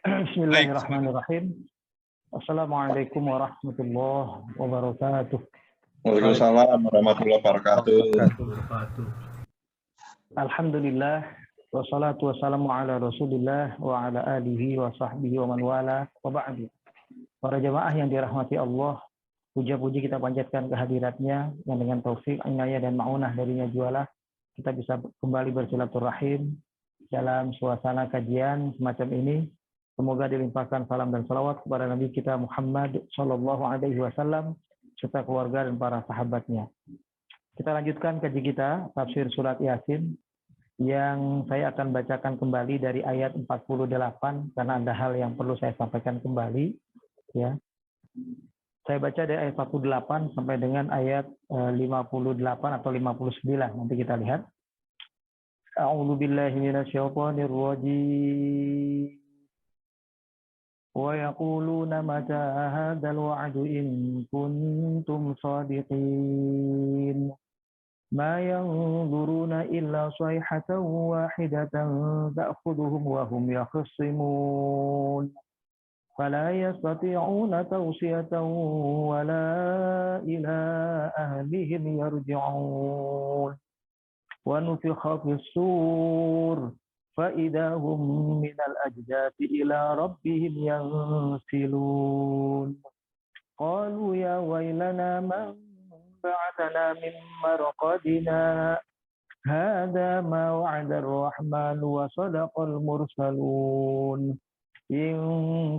Baik, Bismillahirrahmanirrahim. Assalamualaikum warahmatullahi wabarakatuh. Waalaikumsalam warahmatullahi wabarakatuh. Alhamdulillah, wassalatu wassalamu ala Rasulillah wa ala alihi wa sahbihi wa man wala wa ba'du. Para jamaah yang dirahmati Allah, puja-puji kita panjatkan kehadiratnya yang dengan taufik, inayah dan ma'unah darinya jualah kita bisa kembali bersilaturahim dalam suasana kajian semacam ini. Semoga dilimpahkan salam dan salawat kepada Nabi kita Muhammad Shallallahu Alaihi Wasallam serta keluarga dan para sahabatnya. Kita lanjutkan kaji kita tafsir surat Yasin yang saya akan bacakan kembali dari ayat 48 karena ada hal yang perlu saya sampaikan kembali. Ya, saya baca dari ayat 48 sampai dengan ayat 58 atau 59. Nanti kita lihat. A'udzu billahi minasyaitonir rajim. وَيَقُولُونَ مَتَى هَذَا الْوَعْدُ إِن كُنتُمْ صَادِقِينَ مَا يَنظُرُونَ إِلَّا صَيْحَةً وَاحِدَةً تَأْخُذُهُمْ وَهُمْ يَخِصِّمُونَ فَلَا يَسْتَطِيعُونَ تَوْصِيَةً وَلَا إِلَى أَهْلِهِمْ يَرْجِعُونَ وَنُفِخَ فِي الصُّورِ فَإِذَا هُمْ مِنَ الْأَجْدَاثِ إِلَى رَبِّهِمْ يَنْسِلُونَ قَالُوا يَا وَيْلَنَا مَنْ بَعَثَنَا مِنْ مَرْقَدِنَا هَذَا مَا وَعَدَ الرَّحْمَنُ وَصَدَقَ الْمُرْسَلُونَ إِنْ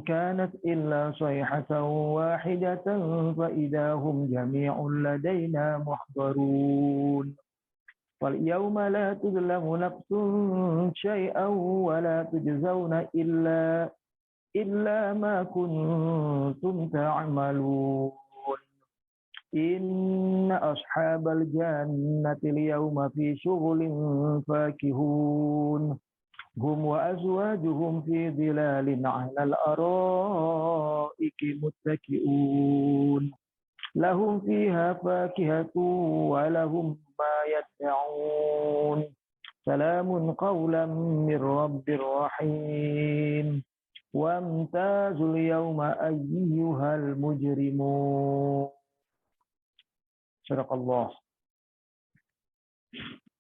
كَانَتْ إِلَّا صَيْحَةً وَاحِدَةً فَإِذَا هُمْ جَمِيعٌ لَدَيْنَا مُحْضَرُونَ وَالْيَوْمَ لَا تُظْلَمُ نَفْسٌ شَيْئًا وَلَا تُجْزَوْنَ إِلَّا مَا كُنتُمْ تَعْمَلُونَ إِنَّ أَصْحَابَ الْجَنَّةِ الْيَوْمَ فِي شُغُلٍ فَاكِهُونَ هُمْ وَأَزْوَاجُهُمْ فِي ظِلَالٍ عَلَى الْأَرَائِكِ مُتَّكِئُونَ لَهُمْ فِيهَا فَاكِهَةٌ وَلَهُمْ مَا يَدَّعُونَ سَلَامٌ قَوْلًا مِّن رَّبٍّ رَّحِيمٍ وَامْتَازُوا الْيَوْمَ أَيُّهَا الْمُجْرِمُونَ. Sadaqallah.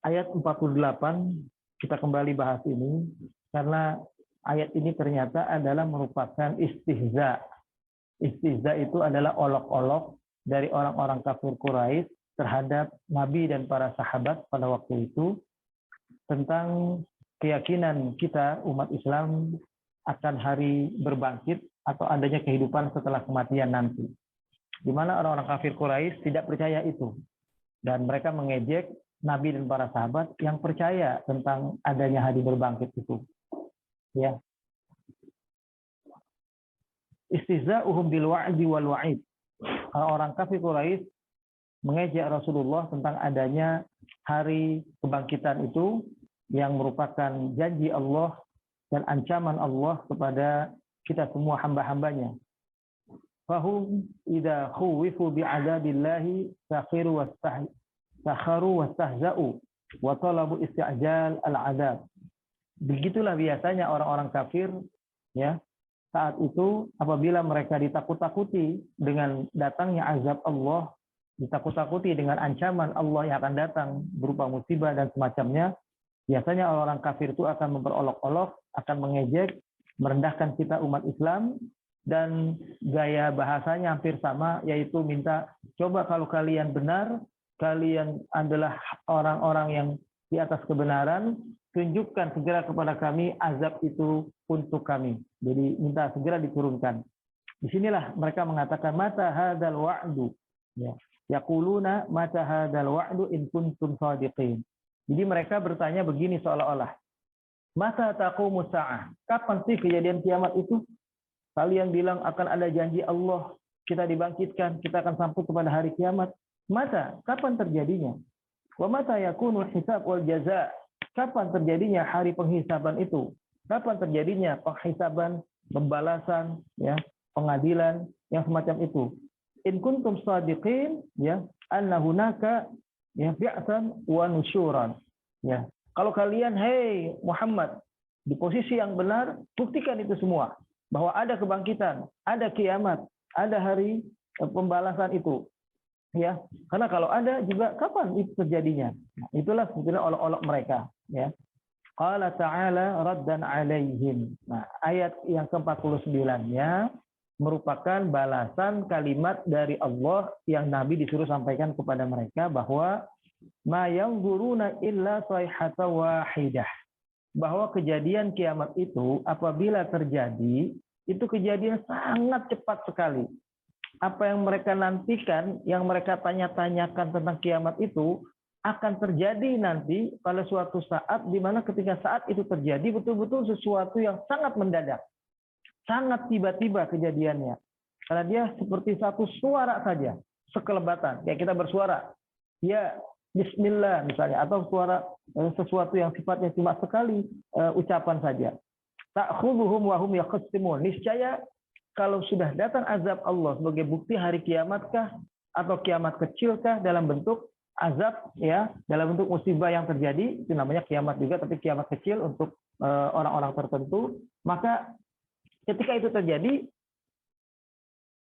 Ayat 48 kita kembali bahas ini karena ayat ini ternyata adalah merupakan istihza. Istihza itu adalah olok-olok dari orang-orang kafir Quraisy terhadap Nabi dan para sahabat pada waktu itu tentang keyakinan kita umat Islam akan hari berbangkit atau adanya kehidupan setelah kematian nanti. Di mana orang-orang kafir Quraisy tidak percaya itu dan mereka mengejek Nabi dan para sahabat yang percaya tentang adanya hari berbangkit itu. Ya. Istihza'uhum bil wa'di wal wa'id. Orang kafir Quraisy mengejek Rasulullah tentang adanya hari kebangkitan itu yang merupakan janji Allah dan ancaman Allah kepada kita semua hamba-hambanya. Fahum idza khuwifu bi'adabillahi sakharu wastahza'u wa talabu isti'jal al-'adab. Begitulah biasanya orang-orang kafir ya. Saat itu apabila mereka ditakut-takuti dengan datangnya azab Allah, ditakut-takuti dengan ancaman Allah yang akan datang berupa musibah dan semacamnya, biasanya orang-orang kafir itu akan memperolok-olok, akan mengejek, merendahkan kita umat Islam, dan gaya bahasanya hampir sama, yaitu minta, coba kalau kalian benar, kalian adalah orang-orang yang di atas kebenaran, tunjukkan segera kepada kami azab itu untuk kami. Jadi minta segera diturunkan. Disinilah mereka mengatakan mata hadzal wa'du. Ya. Yaquluna mata hadzal wa'du in kuntum shadiqin. Jadi mereka bertanya begini seolah-olah. Mata taqumus sa'ah? Kapan sih kejadian kiamat itu? Kalian bilang akan ada janji Allah, kita dibangkitkan, kita akan sampai kepada hari kiamat. Mata? Kapan terjadinya? Wa mata yakunul hisab wal jaza'? Kapan terjadinya hari penghisaban itu? Kapan terjadinya penghisaban, pembalasan, ya, pengadilan yang semacam itu? In kuntum shadiqin, ya, anna hunaka ya bi'san wa nusyuran. Ya. Kalau kalian, hey Muhammad, di posisi yang benar, buktikan itu semua. bahwa ada kebangkitan, ada kiamat, ada hari pembalasan itu. Ya, karena kalau ada juga kapan itu terjadinya? Nah, itulah sebetulnya olok-olok mereka, ya. Qala ta'ala raddan 'alaihim. Nah, ayat yang ke-49-nya merupakan balasan kalimat dari Allah yang Nabi disuruh sampaikan kepada mereka bahwa ma yanzuruna illa sayhata wahidah. Bahwa kejadian kiamat itu apabila terjadi, itu kejadian sangat cepat sekali. Apa yang mereka nantikan, yang mereka tanya-tanyakan tentang kiamat itu akan terjadi nanti pada suatu saat di mana ketika saat itu terjadi betul-betul sesuatu yang sangat mendadak. Sangat tiba-tiba kejadiannya. Karena dia seperti satu suara saja, sekelebatan. Kayak kita bersuara, ya Bismillah misalnya, atau suara sesuatu yang sifatnya cuma sekali ucapan saja. Ta'khudhuhum wa hum yakhsimun. Niscaya kalau sudah datang azab Allah sebagai bukti hari kiamatkah atau kiamat kecilkah dalam bentuk azab, ya, dalam bentuk musibah yang terjadi, itu namanya kiamat juga, tapi kiamat kecil untuk orang-orang tertentu, maka ketika itu terjadi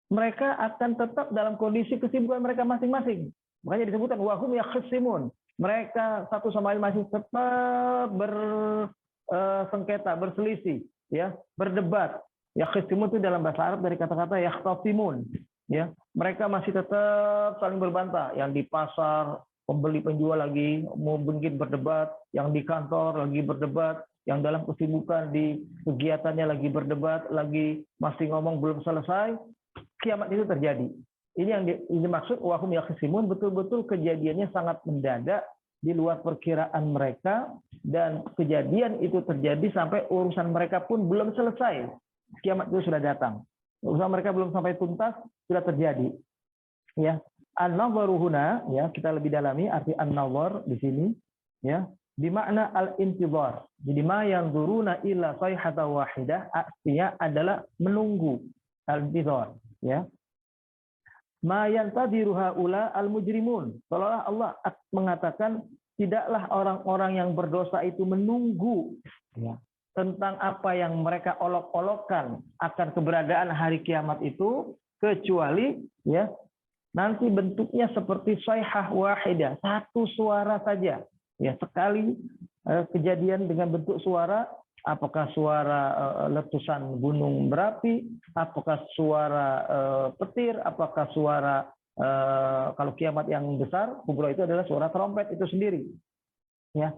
mereka akan tetap dalam kondisi kesibukan mereka masing-masing. Makanya disebutkan wahum yakhsimun. Mereka satu sama lain masih tetap bersengketa, berselisih, ya, berdebat. Yakhsimun itu dalam bahasa Arab dari kata-kata yakhtasimun, ya. Mereka masih tetap saling berbantah. Yang di pasar pembeli penjual lagi mau bengkit berdebat, yang di kantor lagi berdebat, yang dalam kesibukan di kegiatannya lagi berdebat, lagi masih ngomong belum selesai, kiamat itu terjadi. Ini yang dimaksud wahum yakhsimun, betul-betul kejadiannya sangat mendadak, di luar perkiraan mereka, dan kejadian itu terjadi sampai urusan mereka pun belum selesai. Kiamat itu sudah datang. Urusan mereka belum sampai tuntas, sudah terjadi. Ya, an-nadharu huna, ya, kita lebih dalami arti an-nadhar di sini, ya, bimakna al-intidhar. Jadi ma yanzuruna illa sayhata wahidah, artinya adalah menunggu, al-intidhar, ya. Ma yantadiru haula al-mujrimun. Seolah Allah mengatakan tidaklah orang-orang yang berdosa itu menunggu, ya, tentang apa yang mereka olok-olokkan akan keberadaan hari kiamat itu, kecuali, ya, nanti bentuknya seperti sayhah wahidah, satu suara saja, ya, sekali kejadian dengan bentuk suara, apakah suara letusan gunung berapi, apakah suara petir, apakah suara kalau kiamat yang besar kubra itu adalah suara trompet itu sendiri, ya,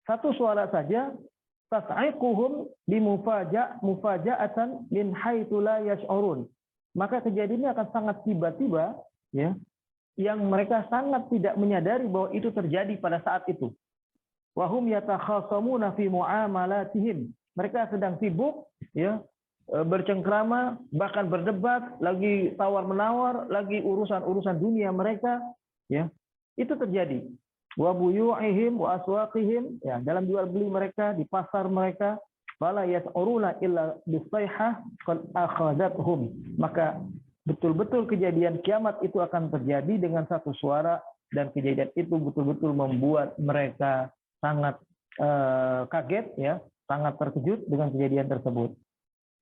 satu suara saja. Tas'iquhum mufaja'atan min haitsu la yash'urun. Maka kejadiannya akan sangat tiba-tiba, ya, yang mereka sangat tidak menyadari bahwa itu terjadi pada saat itu. Wa hum yatakhasamuna fi muamalatihim. Mereka sedang sibuk, ya, bercengkrama, bahkan berdebat, lagi tawar-menawar, lagi urusan-urusan dunia mereka, ya. Itu terjadi. Wa buyu'ihim wa aswaqihim, ya, dalam jual beli mereka, di pasar mereka, fala yas'uruna illa bisayhah qad akhadathum. Maka betul-betul kejadian kiamat itu akan terjadi dengan satu suara, dan kejadian itu betul-betul membuat mereka sangat kaget, ya, sangat terkejut dengan kejadian tersebut.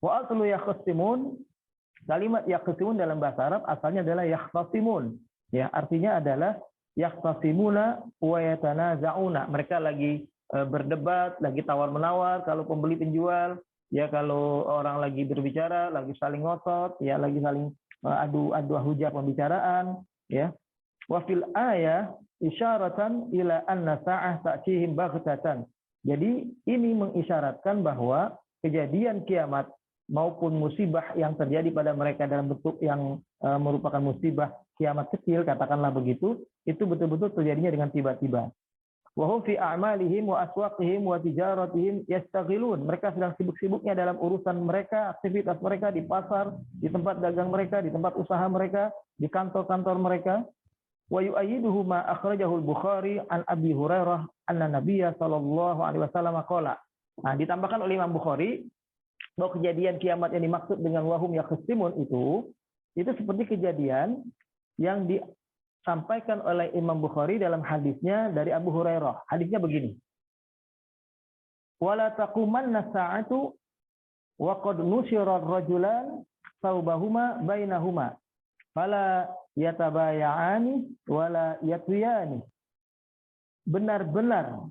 Wa aslu yakhsimun, kalimat yakhsimun dalam bahasa Arab asalnya adalah yakhtasimun, ya, artinya adalah yakhtasimuna wa yatanaza'una. Mereka lagi berdebat, lagi tawar-menawar, kalau pembeli penjual, ya, kalau orang lagi berbicara, lagi saling ngotot, ya, lagi saling adu hujah pembicaraan, ya. Wa fil ayah isyaratan ila anna sa'ah ta'tihim baghtatan. Jadi ini mengisyaratkan bahwa kejadian kiamat maupun musibah yang terjadi pada mereka dalam bentuk yang merupakan musibah kiamat kecil, katakanlah begitu, itu betul-betul terjadinya dengan tiba-tiba. Wa hum fi a'malihim wa aswaqihim wa tijaratihim yastaghilun. Mereka sedang sibuk-sibuknya dalam urusan mereka, aktivitas mereka di pasar, di tempat dagang mereka, di tempat usaha mereka, di kantor-kantor mereka. Wa yu'ayyiduhu ma akhrajahu al-Bukhari an Abi Hurairah anna Nabiyya sallallahu alaihi wasallam qala. Nah, ditambahkan oleh Imam Bukhari bahwa kejadian kiamat yang dimaksud dengan wahum yakhsimun itu seperti kejadian yang disampaikan oleh Imam Bukhari dalam hadisnya dari Abu Hurairah. Hadisnya begini. Wala taqumanna sa'atu wa qad nusyira rajulan saubahuma bainahuma fala yatabaya'ani wala yatwiyani. Benar-benar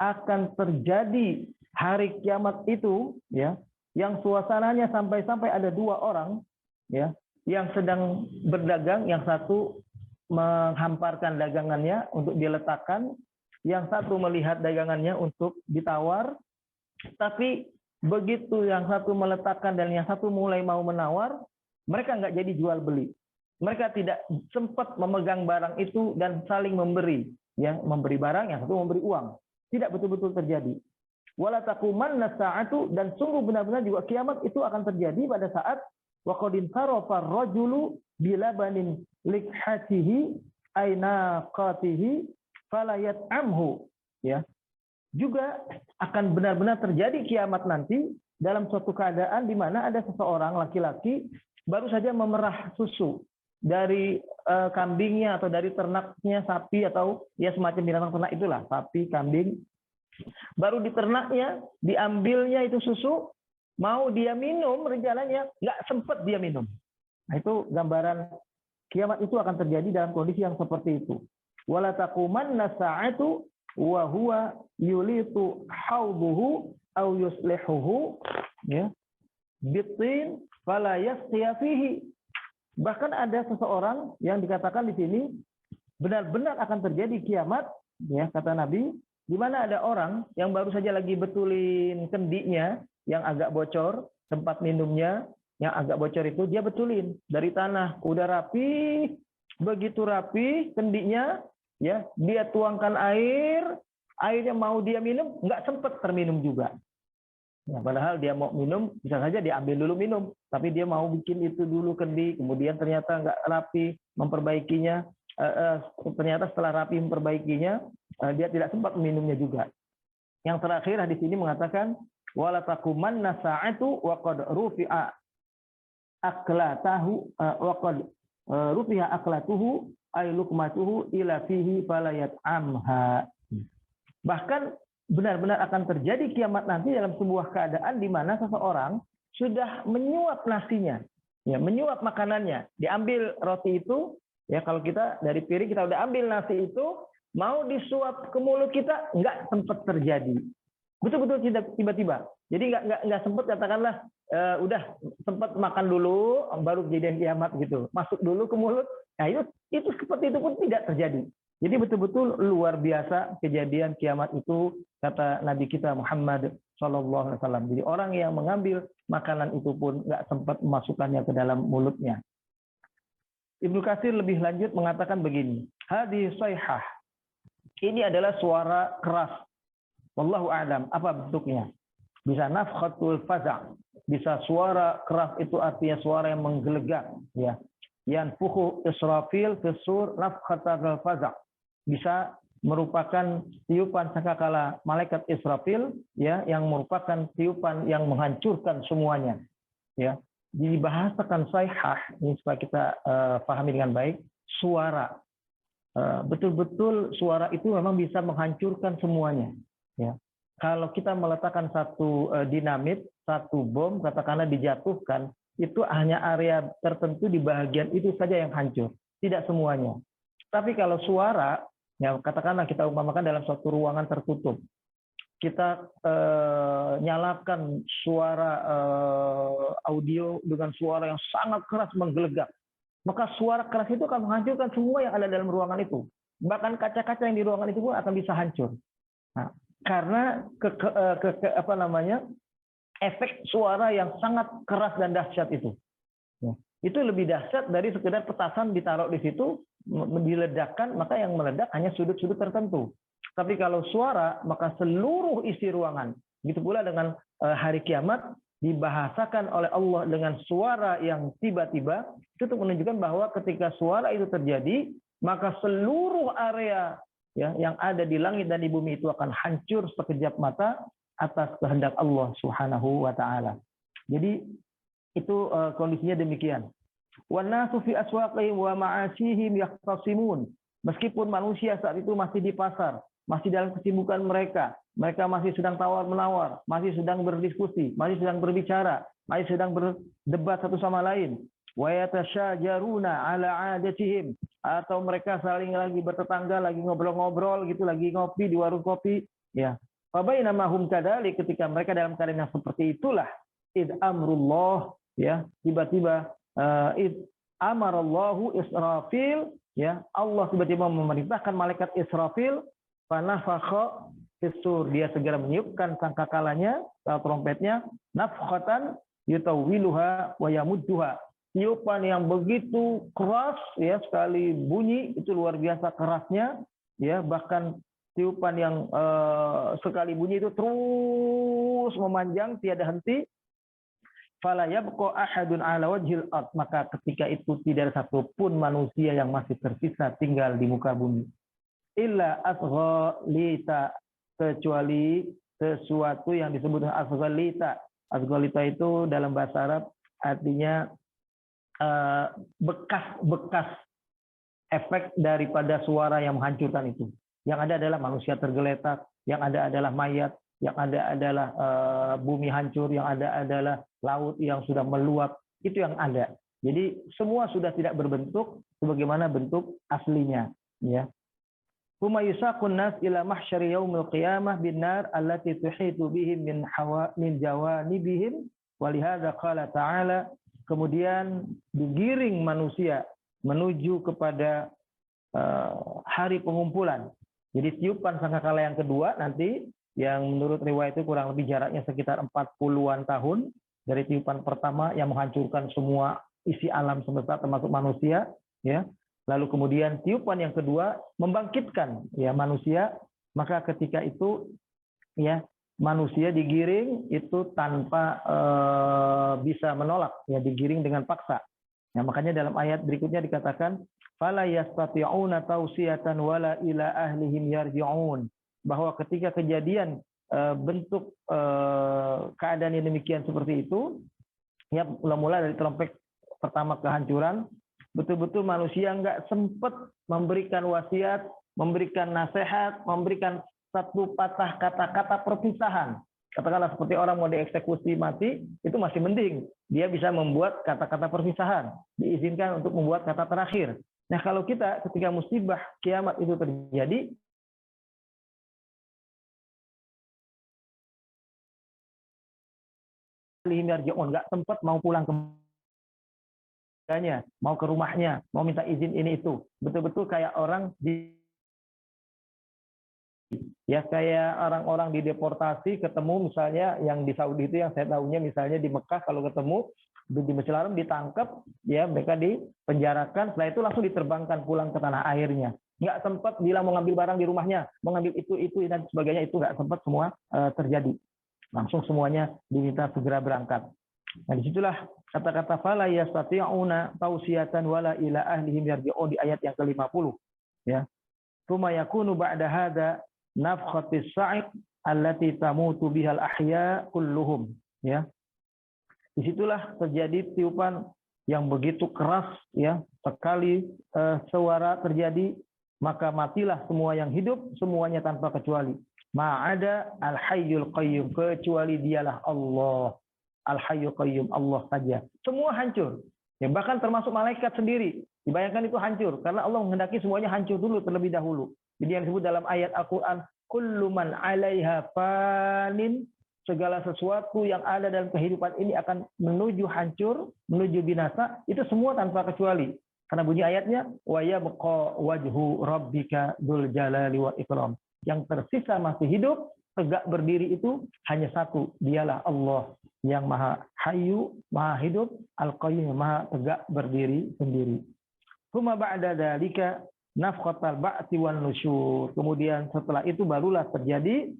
akan terjadi hari kiamat itu, ya, yang suasananya sampai-sampai ada dua orang, ya, yang sedang berdagang, yang satu menghamparkan dagangannya untuk diletakkan, yang satu melihat dagangannya untuk ditawar, tapi begitu yang satu meletakkan dan yang satu mulai mau menawar, mereka nggak jadi jual beli. Mereka tidak sempat memegang barang itu dan saling memberi, yang memberi barang, yang satu memberi uang. Tidak betul-betul terjadi. Wala taqumanna sa'atu, dan sungguh benar-benar juga kiamat itu akan terjadi pada saat waqadin sarafa ar-rajulu bilabanin likhatihi aina qatihi fala yat'amhu, ya. Juga akan benar-benar terjadi kiamat nanti dalam suatu keadaan di mana ada seseorang laki-laki baru saja memerah susu dari kambingnya atau dari ternaknya, sapi atau ya semacam binatang ternak itulah, sapi, kambing. Baru diternaknya, diambilnya itu susu, mau dia minum rencananya nggak sempat dia minum. Nah, itu gambaran kiamat itu akan terjadi dalam kondisi yang seperti itu. Wala taqumanna sa'atu wa huwa yulitu hauduhu aw yuslihuhu, ya, bitin fala yasqiya fihi. Bahkan ada seseorang yang dikatakan di sini benar-benar akan terjadi kiamat, ya, kata Nabi, di mana ada orang yang baru saja lagi betulin kendinya yang agak bocor, tempat minumnya yang agak bocor itu dia betulin dari tanah, udah rapi, begitu rapi kendinya, ya, dia tuangkan air, airnya mau dia minum nggak sempat terminum juga. Ya, padahal dia mau minum, bisa saja dia ambil dulu minum, tapi dia mau bikin itu dulu kendi, kemudian ternyata nggak rapi memperbaikinya, ternyata setelah rapi memperbaikinya, dia tidak sempat minumnya juga. Yang terakhir di sini mengatakan wala taqumanna sa'atu wa qad rufi'a aklatahu wa qad rufi'a aklatuhu ay luqmatuhu ila fihi fala yat'amha. Bahkan benar-benar akan terjadi kiamat nanti dalam sebuah keadaan di mana seseorang sudah menyuap nasinya, ya, menyuap makanannya, diambil roti itu, ya, kalau kita dari piring kita udah ambil nasi itu, mau disuap ke mulut kita nggak sempat terjadi, betul-betul tiba-tiba. Jadi nggak sempat, katakanlah udah sempat makan dulu baru kejadian kiamat gitu, masuk dulu ke mulut. Nah itu seperti itu pun tidak terjadi. Jadi betul-betul luar biasa kejadian kiamat itu, kata Nabi kita Muhammad SAW. Jadi orang yang mengambil makanan itu pun nggak sempat memasukkannya ke dalam mulutnya. Ibnu Katsir lebih lanjut mengatakan begini, hadis sayhah, ini adalah suara keras. Wallahu a'lam, apa bentuknya? Bisa nafkhatul faza', bisa suara keras itu artinya suara yang menggelegak, ya. Yanfukhu Israfil fisur nafkhatul faza'. Bisa merupakan tiupan sangkakala malaikat Israfil, ya, yang merupakan tiupan yang menghancurkan semuanya, ya. Dibahasakan sayhah ini supaya kita pahami dengan baik, suara. Betul-betul suara itu memang bisa menghancurkan semuanya, ya. Kalau kita meletakkan satu dinamit, satu bom, katakanlah dijatuhkan, itu hanya area tertentu di bagian itu saja yang hancur, tidak semuanya. Tapi kalau suara, ya, katakanlah kita umpamakan dalam suatu ruangan tertutup, kita nyalakan suara audio dengan suara yang sangat keras menggelegak, maka suara keras itu akan menghancurkan semua yang ada dalam ruangan itu. Bahkan kaca-kaca yang di ruangan itu pun akan bisa hancur. Nah, karena efek suara yang sangat keras dan dahsyat itu. Ya, itu lebih dahsyat dari sekedar petasan ditaruh di situ, diledakkan, maka yang meledak hanya sudut-sudut tertentu. Tapi kalau suara, maka seluruh isi ruangan. Begitu pula dengan hari kiamat, dibahasakan oleh Allah dengan suara yang tiba-tiba, itu untuk menunjukkan bahwa ketika suara itu terjadi, maka seluruh area, ya, yang ada di langit dan di bumi itu akan hancur sekejap mata atas kehendak Allah Subhanahu wa taala. Jadi itu kondisinya demikian. Wan nasu fi aswaqihim wa ma'ashihim yaqtasimun. Meskipun manusia saat itu masih di pasar, masih dalam kesibukan mereka. Mereka masih sedang tawar-menawar, masih sedang berdiskusi, masih sedang berbicara, masih sedang berdebat satu sama lain. Wa yatasyajaruna ala adatihim, atau mereka saling lagi bertetangga, lagi ngobrol-ngobrol gitu, lagi ngopi di warung kopi, ya. Fa bainama hum kadzalik, ketika mereka dalam keadaan yang seperti itulah id amrullah, ya, tiba-tiba id amarallahu Israfil, ya, Allah tiba-tiba memerintahkan malaikat Israfil, fanafakha fisur, dia segera meniupkan sangkakalanya atau trompetnya, nafkhatan yutawiluha wa yamudduha, tiupan yang begitu keras, ya, sekali bunyi itu luar biasa kerasnya, ya, bahkan tiupan yang sekali bunyi itu terus memanjang tiada henti. Fala yabqa ahadun ala wajhil ard, maka ketika itu tidak ada satupun manusia yang masih tersisa tinggal di muka bumi. Illa asghalita, kecuali sesuatu yang disebut asghalita. Asghalita itu dalam bahasa Arab artinya bekas-bekas efek daripada suara yang menghancurkan itu. Yang ada adalah manusia tergeletak, yang ada adalah mayat, yang ada adalah bumi hancur, yang ada adalah laut yang sudah meluap, itu yang ada. Jadi semua sudah tidak berbentuk sebagaimana bentuk aslinya, ya. Huma yusaqun nas ila mahsyari yaumil qiyamah bin nar allati tuhitu bihim min jawanibihim, walihadza qala ta'ala, kemudian digiring manusia menuju kepada hari pengumpulan. Jadi tiupan sangkakala yang kedua nanti, yang menurut riwayat itu kurang lebih jaraknya sekitar 40-an tahun dari tiupan pertama yang menghancurkan semua isi alam semesta termasuk manusia, ya. Lalu kemudian tiupan yang kedua membangkitkan, ya, manusia, maka ketika itu, ya, manusia digiring itu tanpa bisa menolak, ya, digiring dengan paksa. Nah, makanya dalam ayat berikutnya dikatakan fala yastati'una tawsiyatan wala ila ahlihim yarji'un, bahwa ketika kejadian bentuk keadaan yang demikian seperti itu, ya, mula-mula dari trompet pertama kehancuran, betul-betul manusia nggak sempat memberikan wasiat, memberikan nasihat, memberikan satu patah kata-kata perpisahan. Katakanlah seperti orang mau dieksekusi mati, itu masih mending. Dia bisa membuat kata-kata perpisahan. Diizinkan untuk membuat kata terakhir. Nah, kalau kita ketika musibah kiamat itu terjadi, nggak sempat mau pulang ke mau ke rumahnya, mau minta izin ini itu. Betul-betul kayak orang kayak orang-orang dideportasi, ketemu misalnya yang di Saudi itu, yang saya tahunya misalnya di Mekah, kalau ketemu di Masjidil Haram ditangkap, ya, mereka dipenjarakan, setelah itu langsung diterbangkan pulang ke tanah airnya. Nggak sempat bilang mau ngambil barang di rumahnya, mau ngambil itu dan sebagainya, itu nggak sempat semua terjadi. Langsung semuanya diminta segera berangkat. Nah, disitulah kata-kata fala yastati'una tausiyatan wala ila ahlihim yarji'un di ayat yang ke-50, ya. Tsumma yakunu ba'da hadza nafkhatis sa'iq allati tamutu bihal ahya kulluhum, ya. Disitulah terjadi tiupan yang begitu keras, ya, sekali suara terjadi maka matilah semua yang hidup, semuanya tanpa kecuali. Ma'ada al-hayyul qayyum, kecuali dialah Allah. Al-hayyul qayyum, Allah saja. Semua hancur. Ya, bahkan termasuk malaikat sendiri. Dibayangkan itu hancur karena Allah menghendaki semuanya hancur dulu terlebih dahulu. Jadi yang disebut dalam ayat Al-Qur'an, kullu man 'alaiha fanin, segala sesuatu yang ada dalam kehidupan ini akan menuju hancur, menuju binasa, itu semua tanpa kecuali. Karena bunyi ayatnya, wa yabqa wajhu rabbika dzul jalali wal ikram. Yang tersisa masih hidup, tegak berdiri itu hanya satu, dialah Allah yang maha hayyu, maha hidup, al-qayyum, maha tegak berdiri sendiri. Tsumma ba'da dzalika nafkhatal ba'ti wan nusyur. Kemudian setelah itu barulah terjadi,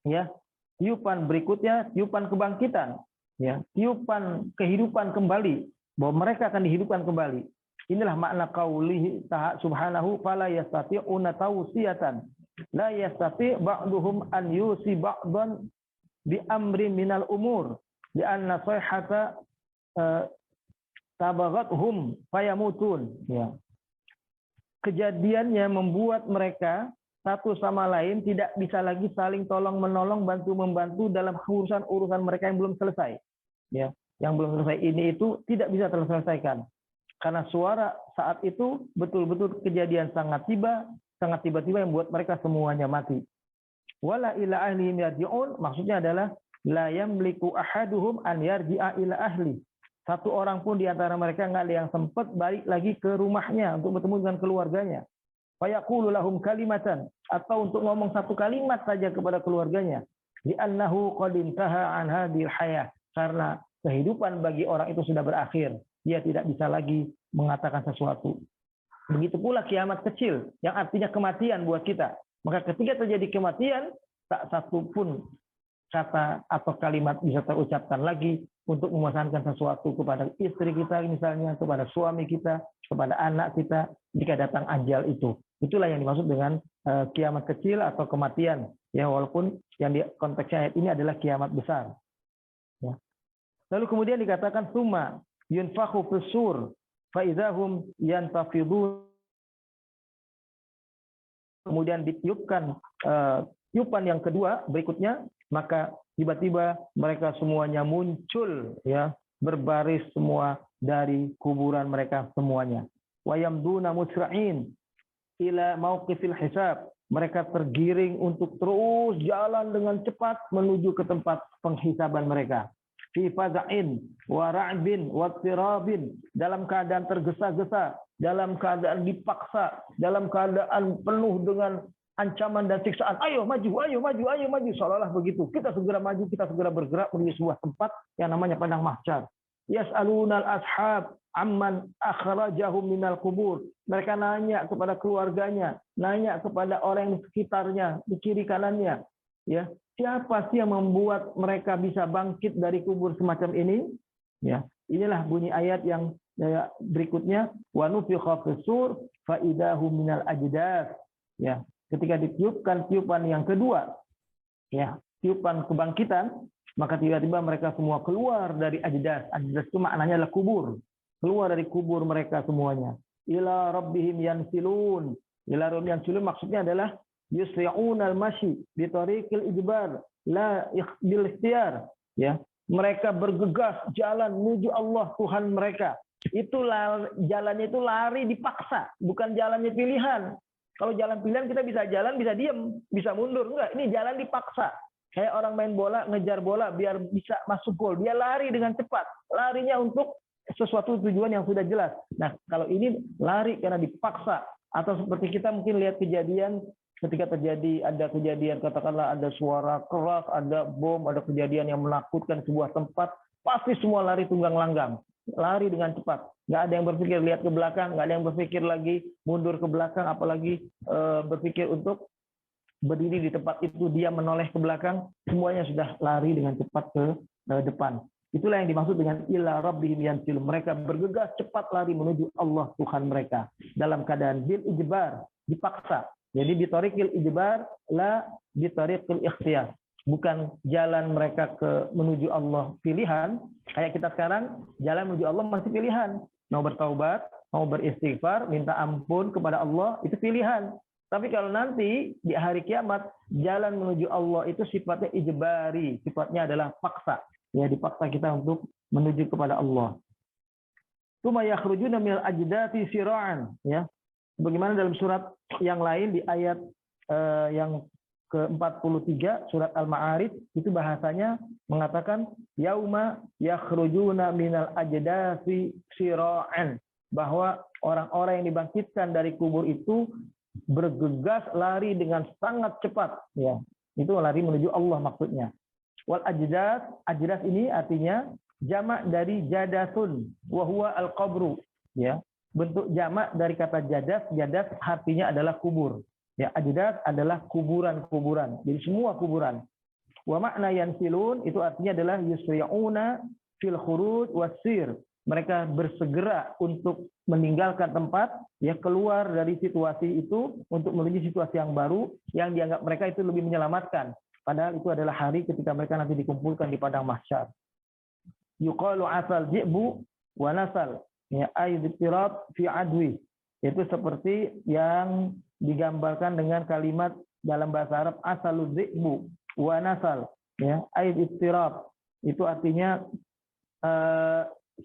ya, tiupan berikutnya, tiupan kebangkitan, ya, tiupan kehidupan kembali, bahwa mereka akan dihidupkan kembali. Inilah makna qaulihi subhanahu fala yastati'una tawsiyatan la yastati' ba'duhum an yusi ba'dan bi amri minal umur di anna sayhata tabaghathum fayamutun, ya. Kejadiannya membuat mereka satu sama lain tidak bisa lagi saling tolong menolong, bantu membantu dalam urusan mereka yang belum selesai. Ya, yang belum selesai ini itu tidak bisa terselesaikan. Karena suara saat itu betul-betul kejadian sangat tiba-tiba yang membuat mereka semuanya mati. Wala ila ahlihim yarji'un, maksudnya adalah la yamliku ahaduhum an yarji'a ila ahli. Satu orang pun di antara mereka nggak ada yang sempat balik lagi ke rumahnya untuk bertemu dengan keluarganya. Fayaqulu lahum kalimatan, atau untuk ngomong satu kalimat saja kepada keluarganya. Li'annahu qad intaha an hadhil hayah, karena kehidupan bagi orang itu sudah berakhir. Dia tidak bisa lagi mengatakan sesuatu. Begitu pula kiamat kecil, yang artinya kematian buat kita. Maka ketika terjadi kematian, tak satu pun kata atau kalimat bisa terucapkan lagi untuk memesankan sesuatu kepada istri kita misalnya, kepada suami kita, kepada anak kita, jika datang ajal itu. Itulah yang dimaksud dengan kiamat kecil atau kematian. Ya, walaupun yang di konteksnya ayat ini adalah kiamat besar. Ya. Lalu kemudian dikatakan summa yunfakhu fis-sur fa idzahum yantafidun. Kemudian ditiupkan tiupan yang kedua berikutnya, maka tiba-tiba mereka semuanya muncul, ya, berbaris semua dari kuburan mereka semuanya. Wa yamduna musra'in ila mauqifil hisab. Mereka tergiring untuk terus jalan dengan cepat menuju ke tempat penghisaban mereka. Fi faza'in wa ra'bin wa tirabin, dalam keadaan tergesa-gesa, dalam keadaan dipaksa, dalam keadaan penuh dengan ancaman dan siksaan. Ayo maju, ayo maju, ayo maju, seolah-olah begitu. Kita segera maju, kita segera bergerak menuju sebuah tempat yang namanya padang mahsyar. Yas'alunal ashab amman akhrajahum minal kubur. Mereka nanya kepada keluarganya, nanya kepada orang yang di sekitarnya, di kiri kanannya, ya. Siapa sih yang membuat mereka bisa bangkit dari kubur semacam ini? Ya, inilah bunyi ayat yang berikutnya, wa nufikha fis-sur fa idahum minal ajdath. Ya, ketika ditiupkan tiupan yang kedua, ya, tiupan kebangkitan, maka tiba-tiba mereka semua keluar dari ajdath. Ajdath itu maknanya adalah kubur. Keluar dari kubur mereka semuanya. Ila rabbihim yansilun. Ila rabbihim yansilun maksudnya adalah yusri'unal masyi bi tariqil ijbar la bil ikhtiyar, ya. Mereka bergegas jalan menuju Allah Tuhan mereka. Itu jalannya itu lari dipaksa, bukan jalannya pilihan. Kalau jalan pilihan kita bisa jalan, bisa diam, bisa mundur. Enggak, ini jalan dipaksa. Kayak orang main bola, ngejar bola biar bisa masuk gol. Dia lari dengan cepat. Larinya untuk sesuatu tujuan yang sudah jelas. Nah, kalau ini lari karena dipaksa. Atau seperti kita mungkin lihat kejadian ketika ada kejadian, katakanlah ada suara keras, ada bom, ada kejadian yang menakutkan sebuah tempat, pasti semua lari tunggang langgang, lari dengan cepat. Nggak ada yang berpikir lihat ke belakang, nggak ada yang berpikir lagi mundur ke belakang, apalagi berpikir untuk berdiri di tempat itu, dia menoleh ke belakang, semuanya sudah lari dengan cepat ke depan. Itulah yang dimaksud dengan ila rabbihim yansilun. Mereka bergegas cepat lari menuju Allah Tuhan mereka dalam keadaan bil ijbar, dipaksa. Jadi bitariqil ijbar la bitariqil ikhtiyar. Bukan jalan mereka menuju Allah pilihan. Kayak kita sekarang jalan menuju Allah masih pilihan. Mau bertaubat, mau beristighfar, minta ampun kepada Allah, itu pilihan. Tapi kalau nanti di hari kiamat jalan menuju Allah itu sifatnya ijbari, sifatnya adalah paksa. Ya, dipaksa kita untuk menuju kepada Allah. Tsumma yakhrujuna minal ajdati sira'an, ya. Bagaimana dalam surat yang lain di ayat yang ke-43 surat Al-Ma'arij itu bahasanya mengatakan yauma yakhrujuna minal ajdasi sira'an, bahwa orang-orang yang dibangkitkan dari kubur itu bergegas lari dengan sangat cepat, ya. Itu lari menuju Allah maksudnya. Wal ajdas, ajdas ini artinya jamak dari jadasun wa huwa al-qabru, ya. Bentuk jamak dari kata jadas, jadas artinya adalah kubur. Ya, ajdas adalah kuburan-kuburan. Jadi semua kuburan. Wa makna yansilun itu artinya adalah yusri'una fil khuruj wasir. Mereka bersegera untuk meninggalkan tempat, ya, keluar dari situasi itu untuk menuju situasi yang baru yang dianggap mereka itu lebih menyelamatkan. Padahal itu adalah hari ketika mereka nanti dikumpulkan di padang mahsyar. Yuqalu asal ji'bu wa nasal. Ya, aidtirat fi adwi, itu seperti yang digambarkan dengan kalimat dalam bahasa Arab asalud dzi'bu wa nasal, ya, aid istirab. Itu artinya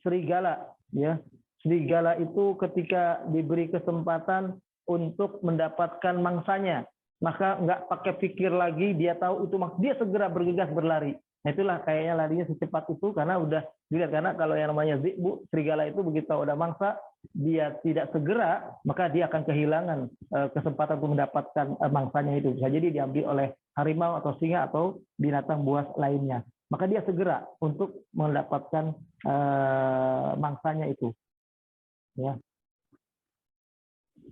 serigala, ya. Serigala itu ketika diberi kesempatan untuk mendapatkan mangsanya, maka nggak pakai pikir lagi, dia tahu itu dia segera bergegas berlari. Nah, itulah kayaknya larinya secepat itu karena udah dilihat, karena kalau yang namanya zi'bu, serigala itu begitu udah mangsa, dia tidak segera, maka dia akan kehilangan kesempatan untuk mendapatkan mangsanya itu. Bisa jadi diambil oleh harimau atau singa atau binatang buas lainnya. Maka dia segera untuk mendapatkan mangsanya itu. Ya.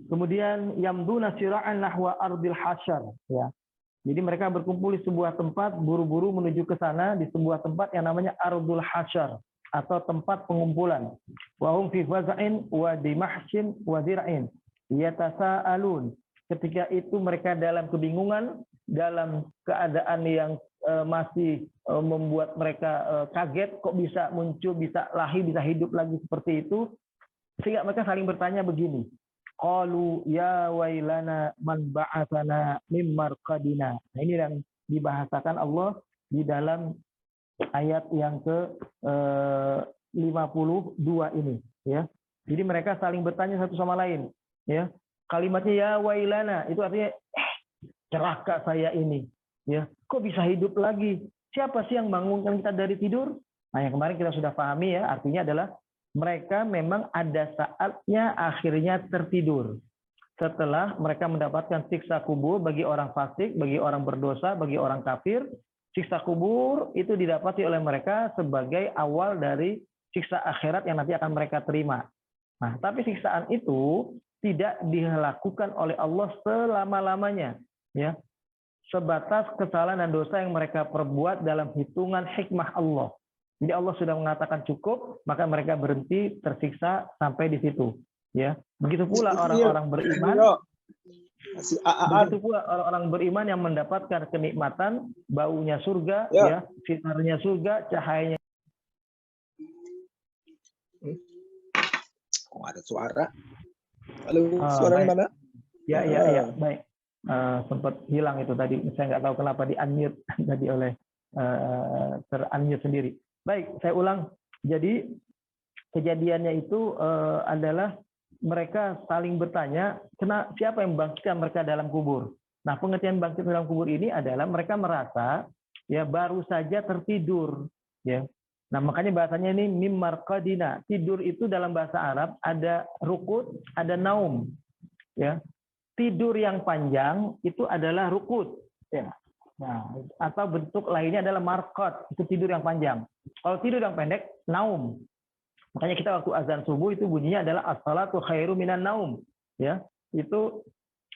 Kemudian yamduna sira'an nahwa ardil hasyar, ya. Jadi mereka berkumpul di sebuah tempat, buru-buru menuju ke sana di sebuah tempat yang namanya ardul hasyar atau tempat pengumpulan. Wa hum fi faza'in wa dimahshin wa dir'in yatasaalun. Ketika itu mereka dalam kebingungan, dalam keadaan yang masih membuat mereka kaget, kok bisa muncul, bisa lahir, bisa hidup lagi seperti itu. Sehingga mereka saling bertanya begini. Qalu ya wailana man ba'atsana mim marqadina. Nah, ini yang dibahasakan Allah di dalam ayat yang ke-52 ini, ya. Jadi mereka saling bertanya satu sama lain, ya. Kalimatnya ya wailana itu artinya celaka saya ini, ya. Kok bisa hidup lagi? Siapa sih yang bangunkan kita dari tidur? Nah, yang kemarin kita sudah pahami, ya, artinya adalah mereka memang ada saatnya akhirnya tertidur. Setelah mereka mendapatkan siksa kubur bagi orang fasik, bagi orang berdosa, bagi orang kafir, siksa kubur itu didapati oleh mereka sebagai awal dari siksa akhirat yang nanti akan mereka terima. Nah, tapi siksaan itu tidak dilakukan oleh Allah selama-lamanya, ya. Sebatas kesalahan dan dosa yang mereka perbuat dalam hitungan hikmah Allah. Jadi Allah sudah mengatakan cukup, maka mereka berhenti tersiksa sampai di situ. Ya, begitu pula orang-orang beriman. Begitu pula orang-orang beriman yang mendapatkan kenikmatan, baunya surga, ya, sinarnya surga, cahayanya. Oh, ada suara. Halo, suaranya mana? Ya, baik. Sempat hilang itu tadi. Saya nggak tahu kenapa di-unmute tadi oleh ter-unmute sendiri. Baik, saya ulang. Jadi kejadiannya itu adalah mereka saling bertanya, siapa yang membangkitkan mereka dalam kubur? Nah, pengertian bangkit dalam kubur ini adalah mereka merasa ya baru saja tertidur, ya. Nah, makanya bahasanya ini mim marqadina. Tidur itu dalam bahasa Arab ada rukud, ada naum, ya. Tidur yang panjang itu adalah rukud, ya. Nah, atau bentuk lainnya adalah marqad, itu tidur yang panjang. Kalau tidur yang pendek, naum. Makanya kita waktu azan subuh itu bunyinya adalah as-salatu khairu minan naum, ya. Itu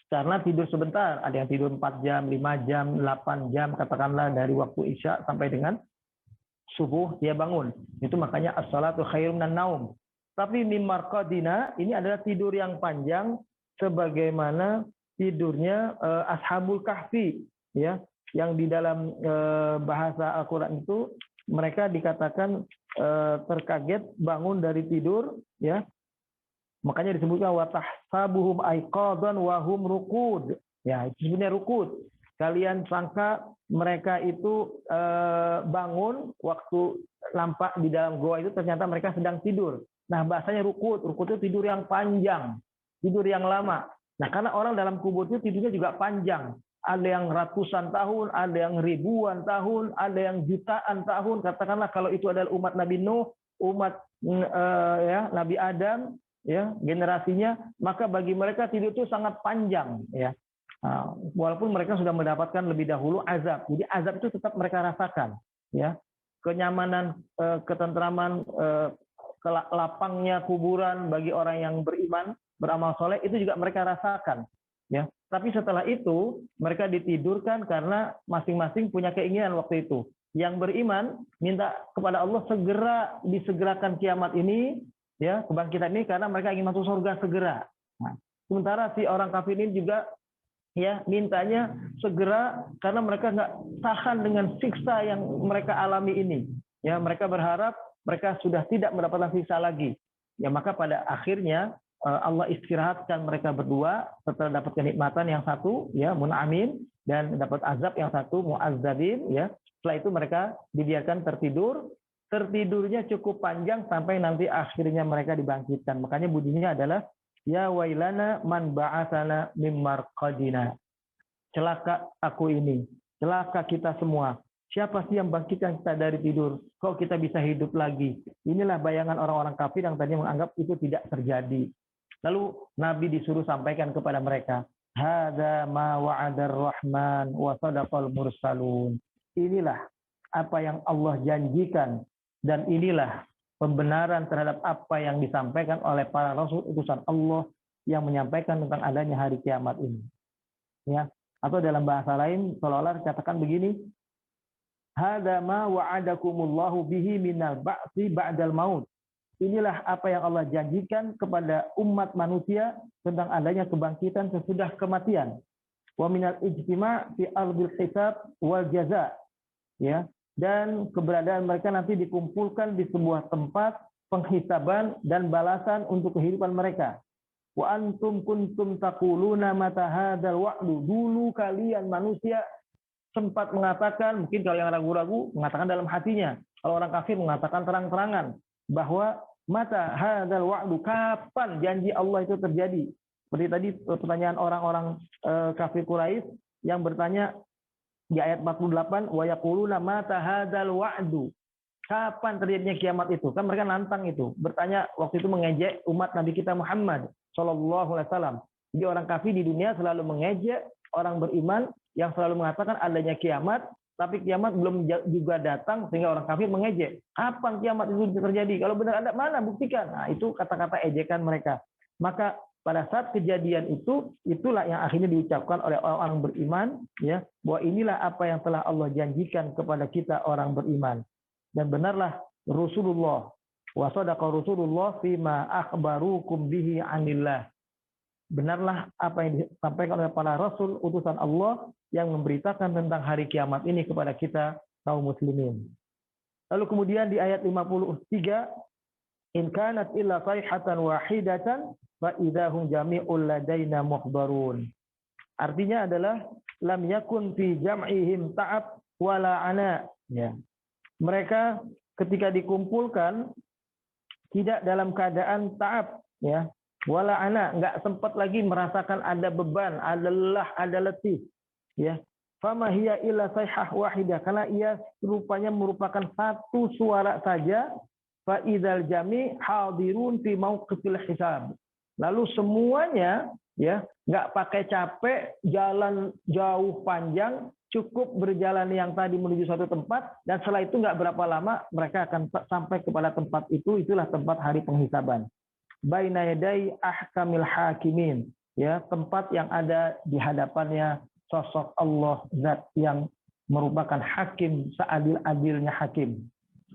karena tidur sebentar, ada yang tidur 4 jam, 5 jam, 8 jam katakanlah dari waktu Isya sampai dengan subuh dia bangun. Itu makanya as-salatu khairu minan naum. Tapi mim marqadina ini adalah tidur yang panjang sebagaimana tidurnya ashabul kahfi, ya. Yang di dalam bahasa Al-Quran itu mereka dikatakan terkaget bangun dari tidur, ya. Makanya disebutkan watahsabuhum aiqadan wa hum ruqud. Ya, itu sebenarnya ruqud. Kalian sangka mereka itu bangun waktu nampak di dalam goa itu ternyata mereka sedang tidur. Nah, bahasanya ruqud. Ruqud itu tidur yang panjang, tidur yang lama. Nah, karena orang dalam kubur itu tidurnya juga panjang. Ada yang ratusan tahun, ada yang ribuan tahun, ada yang jutaan tahun. Katakanlah kalau itu adalah umat Nabi Nuh, umat ya Nabi Adam, ya generasinya, maka bagi mereka tidur itu sangat panjang, ya. Walaupun mereka sudah mendapatkan lebih dahulu azab. Jadi azab itu tetap mereka rasakan, ya. Kenyamanan, ketentraman, lapangnya kuburan bagi orang yang beriman, beramal soleh itu juga mereka rasakan, ya. Tapi setelah itu mereka ditidurkan karena masing-masing punya keinginan waktu itu. Yang beriman minta kepada Allah segera disegerakan kiamat ini, ya, kebangkitan ini, karena mereka ingin masuk surga segera. Nah, sementara si orang kafir ini juga, ya, mintanya segera karena mereka nggak tahan dengan siksa yang mereka alami ini. Ya, mereka berharap mereka sudah tidak mendapatkan siksa lagi. Ya, maka pada akhirnya Allah istirahatkan mereka berdua setelah dapat kenikmatan yang satu ya mun'amin dan dapat azab yang satu mu'azzabin ya. Setelah itu mereka dibiarkan tertidur. Tertidurnya cukup panjang sampai nanti akhirnya mereka dibangkitkan. Makanya bunyinya adalah ya wailana man ba'atsana mim marqadina. Celaka aku ini, celaka kita semua. Siapa sih yang bangkitkan kita dari tidur? Kok kita bisa hidup lagi? Inilah bayangan orang-orang kafir yang tadi menganggap itu tidak terjadi. Lalu Nabi disuruh sampaikan kepada mereka, hadza ma wa'adar rahman wa sadaqal mursalun. Inilah apa yang Allah janjikan dan inilah pembenaran terhadap apa yang disampaikan oleh para rasul utusan Allah yang menyampaikan tentang adanya hari kiamat ini. Ya, atau dalam bahasa lain seolah-olah katakan begini, hadza ma wa'adakumullahu bihi minal ba'tsi ba'dal maut. Inilah apa yang Allah janjikan kepada umat manusia tentang adanya kebangkitan sesudah kematian. Wa minal ijtima' fi ardil hisab wal jaza. Ya, dan keberadaan mereka nanti dikumpulkan di sebuah tempat penghisaban dan balasan untuk kehidupan mereka. Wa antum kuntum taquluna mata hadzal wa'du. Dulu kalian manusia sempat mengatakan, mungkin kalau yang ragu-ragu mengatakan dalam hatinya, kalau orang kafir mengatakan terang-terangan bahwa mata hadzal wa'du, kapan janji Allah itu terjadi. Seperti tadi pertanyaan orang-orang kafir Quraisy yang bertanya di ayat 48, wa yaquluna mata hadzal wa'du. Kapan terjadinya kiamat itu? Kan mereka nantang itu, bertanya waktu itu mengejek umat Nabi kita Muhammad sallallahu alaihi wasallam. Jadi orang kafir di dunia selalu mengejek orang beriman yang selalu mengatakan adanya kiamat, tapi kiamat belum juga datang sehingga orang kafir mengejek. Kapan kiamat itu terjadi? Kalau benar ada, mana buktikan? Nah, itu kata-kata ejekan mereka. Maka pada saat kejadian itu, itulah yang akhirnya diucapkan oleh orang beriman, ya, bahwa inilah apa yang telah Allah janjikan kepada kita orang beriman. Dan benarlah Rasulullah wa sadaqa Rasulullah fima akhbarukum bihi anillah. Benarlah apa yang disampaikan oleh para rasul utusan Allah yang memberitakan tentang hari kiamat ini kepada kita kaum muslimin. Lalu kemudian di ayat 53, in kanat illa sayhatan wahidatan fa idahum jami'ul ladaina muhdarun. Artinya adalah lam yakun fi jam'ihim ta'ab wala ana, ya. Mereka ketika dikumpulkan tidak dalam keadaan ta'ab, ya. Wala ana, enggak sempat lagi merasakan ada beban, ada lelah, ada letih, ya. Fama hiya illa sayhah wahidah, karena ia rupanya merupakan satu suara saja. Fa idzal jami' hadirun fi mauqifil hisab. Lalu semuanya, ya, enggak pakai capek, jalan jauh panjang, cukup berjalan yang tadi menuju suatu tempat, dan setelah itu enggak berapa lama mereka akan sampai kepada tempat itu. Itulah tempat hari penghisaban. Baina yaday ahkamil hakimin, ya, tempat yang ada di hadapannya sosok Allah, zat yang merupakan hakim, seadil-adilnya hakim.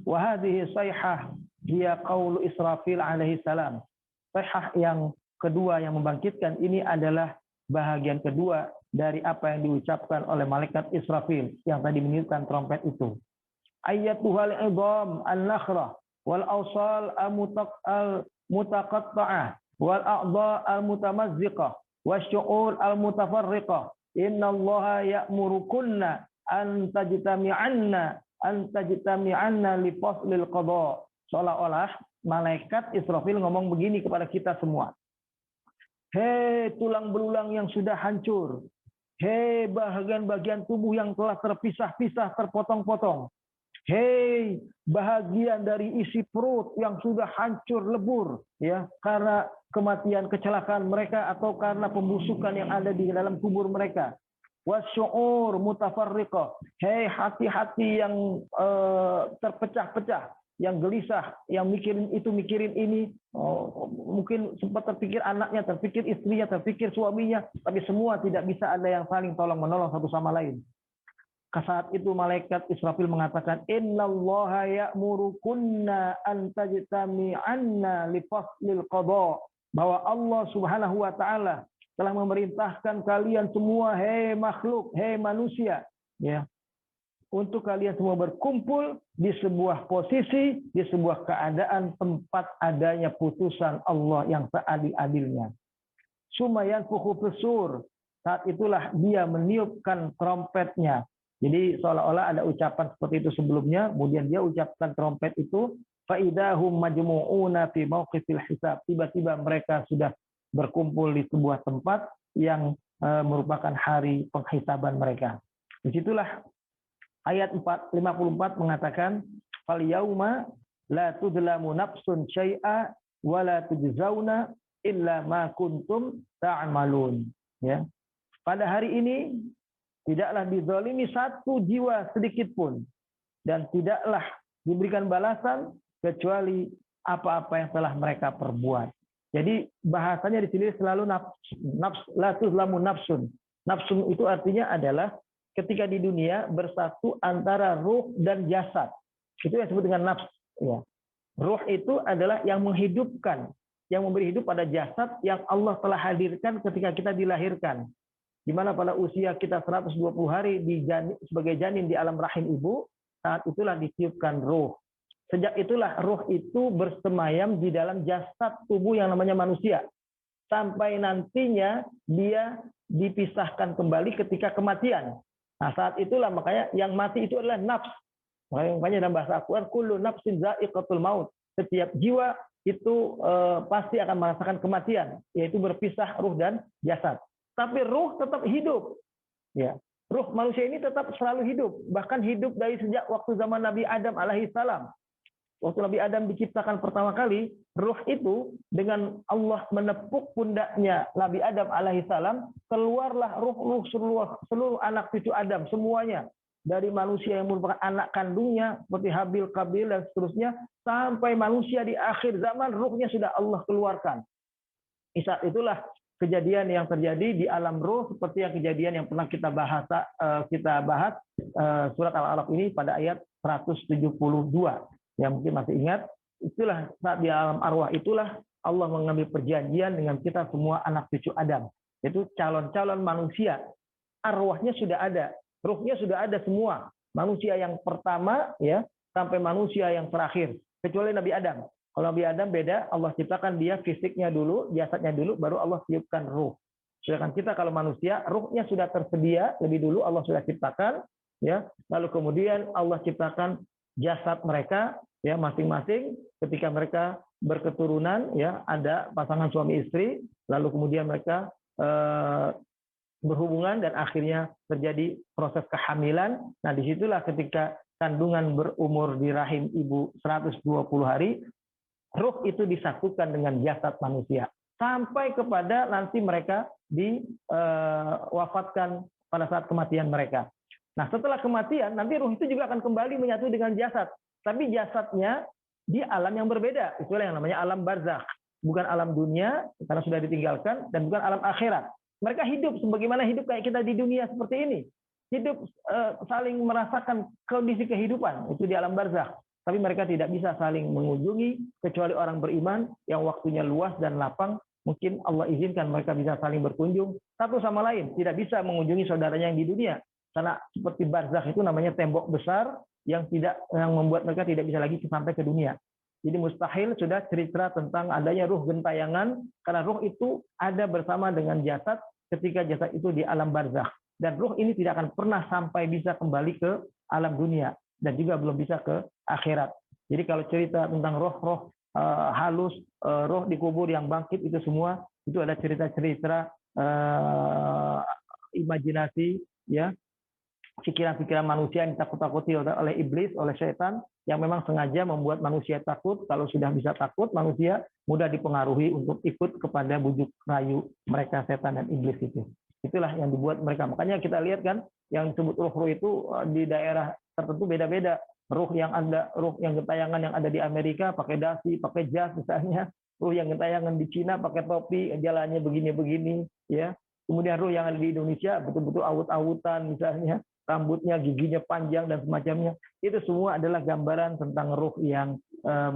Wa hadhihi sayhah hiya qaulu Israfil alaihi salam. Sayhah yang kedua yang membangkitkan ini adalah bahagian kedua dari apa yang diucapkan oleh malaikat Israfil yang tadi meniupkan trompet itu. Ayyatuhal idham an-nakhrah wal awsal mutaqatta'ah wal a'dha' al-mutamazziqah wasyu'ur al-mutafarriqah innallaha ya'murukunna an tajtami'anna li faslil qada. Seolah-olah malaikat Israfil ngomong begini kepada kita semua. Hei tulang belulang yang sudah hancur, hei bagian-bagian tubuh yang telah terpisah-pisah, terpotong-potong, hei bahagian dari isi perut yang sudah hancur lebur, ya, karena kematian kecelakaan mereka atau karena pembusukan yang ada di dalam kubur mereka. Wasyu'ur mutafarriqah, hei hati-hati yang terpecah-pecah, yang gelisah, yang mikirin itu mikirin ini, mungkin sempat terpikir anaknya, terpikir istrinya, terpikir suaminya, tapi semua tidak bisa ada yang saling tolong menolong satu sama lain. Saat itu malaikat Israfil mengatakan, innallaha ya'murukunna an tajtami'anna li faslil qada, bahwa Allah Subhanahu wa taala telah memerintahkan kalian semua, hei makhluk, hei manusia, ya, untuk kalian semua berkumpul di sebuah posisi, di sebuah keadaan tempat adanya putusan Allah yang seadil-adilnya. Sumayan fuhu fisur. Saat itulah dia meniupkan trompetnya. Jadi seolah-olah ada ucapan seperti itu sebelumnya, kemudian dia ucapkan trompet itu, faidahum majmu'una fi mauqifil hisab. Tiba-tiba mereka sudah berkumpul di sebuah tempat yang merupakan hari penghisaban mereka. Disitulah ayat 54 mengatakan, fal yauma la tudlamu nafsun syai'a wa la tujzauna illa ma kuntum ta'malun. Ya. Pada hari ini tidaklah dizalimi satu jiwa sedikit pun dan tidaklah diberikan balasan kecuali apa-apa yang telah mereka perbuat. Jadi bahasanya di sini selalu la tuzlamu nafsun. Nafsun itu artinya adalah ketika di dunia bersatu antara ruh dan jasad. Itu yang disebut dengan nafs. Ya. Ruh itu adalah yang menghidupkan, yang memberi hidup pada jasad yang Allah telah hadirkan ketika kita dilahirkan. Di mana pada usia kita 120 hari sebagai janin di alam rahim ibu, saat itulah ditiupkan ruh. Sejak itulah ruh itu bersemayam di dalam jasad tubuh yang namanya manusia. Sampai nantinya dia dipisahkan kembali ketika kematian. Nah, saat itulah makanya yang mati itu adalah nafs. Makanya dalam bahasa Al-Quran, kullu nafsin za'iqatul maut. Setiap jiwa itu pasti akan merasakan kematian, yaitu berpisah ruh dan jasad. Tapi ruh tetap hidup. Ya. Ruh manusia ini tetap selalu hidup. Bahkan hidup dari sejak waktu zaman Nabi Adam alaihissalam. Waktu Nabi Adam diciptakan pertama kali, ruh itu dengan Allah menepuk pundaknya Nabi Adam alaihissalam, keluarlah ruh seluruh anak cucu Adam semuanya, dari manusia yang merupakan anak kandungnya seperti Habil, Kabil dan seterusnya, sampai manusia di akhir zaman ruhnya sudah Allah keluarkan. Saat itulah kejadian yang terjadi di alam ruh seperti yang kejadian yang pernah kita bahas surat Al-Alaq ini pada ayat 172. Yang mungkin masih ingat, itulah saat di alam arwah itulah Allah mengambil perjanjian dengan kita semua anak cucu Adam. Itu calon-calon manusia. Arwahnya sudah ada, ruhnya sudah ada semua. Manusia yang pertama ya sampai manusia yang terakhir, kecuali Nabi Adam. Kalau Nabi Adam beda, Allah ciptakan dia fisiknya dulu, jasadnya dulu, baru Allah tiupkan ruh. Sedangkan kita kalau manusia, ruhnya sudah tersedia lebih dulu Allah sudah ciptakan, ya. Lalu kemudian Allah ciptakan jasad mereka, ya masing-masing. Ketika mereka berketurunan, ya ada pasangan suami istri, lalu kemudian mereka berhubungan dan akhirnya terjadi proses kehamilan. Nah disitulah ketika kandungan berumur di rahim ibu 120 hari. Ruh itu disatukan dengan jasad manusia sampai kepada nanti mereka diwafatkan pada saat kematian mereka. Nah, setelah kematian nanti ruh itu juga akan kembali menyatu dengan jasad, tapi jasadnya di alam yang berbeda. Itulah yang namanya alam barzakh, bukan alam dunia karena sudah ditinggalkan, dan bukan alam akhirat. Mereka hidup sebagaimana hidup kayak kita di dunia seperti ini, hidup saling merasakan kondisi kehidupan itu di alam barzakh. Tapi mereka tidak bisa saling mengunjungi kecuali orang beriman yang waktunya luas dan lapang. Mungkin Allah izinkan mereka bisa saling berkunjung satu sama lain. Tidak bisa mengunjungi saudaranya yang di dunia. Karena seperti barzakh itu namanya tembok besar yang membuat mereka tidak bisa lagi sampai ke dunia. Jadi mustahil sudah cerita tentang adanya ruh gentayangan, karena ruh itu ada bersama dengan jasad ketika jasad itu di alam barzakh. Dan ruh ini tidak akan pernah sampai bisa kembali ke alam dunia. Dan juga belum bisa ke akhirat. Jadi kalau cerita tentang roh-roh halus, roh di kubur yang bangkit, itu semua itu ada cerita-cerita imajinasi, ya, pikiran-pikiran manusia yang ditakut-takuti oleh iblis, oleh setan, yang memang sengaja membuat manusia takut. Kalau sudah bisa takut, manusia mudah dipengaruhi untuk ikut kepada bujuk rayu mereka, setan dan iblis itu. Itulah yang dibuat mereka. Makanya kita lihat kan, yang disebut roh-roh itu di daerah tertentu beda-beda. Ruh yang gentayangan yang ada di Amerika pakai dasi, pakai jas misalnya. Ruh yang gentayangan di Cina pakai topi, jalannya begini-begini, ya. Kemudian ruh yang ada di Indonesia betul-betul awut-awutan misalnya, rambutnya, giginya panjang dan semacamnya. Itu semua adalah gambaran tentang ruh yang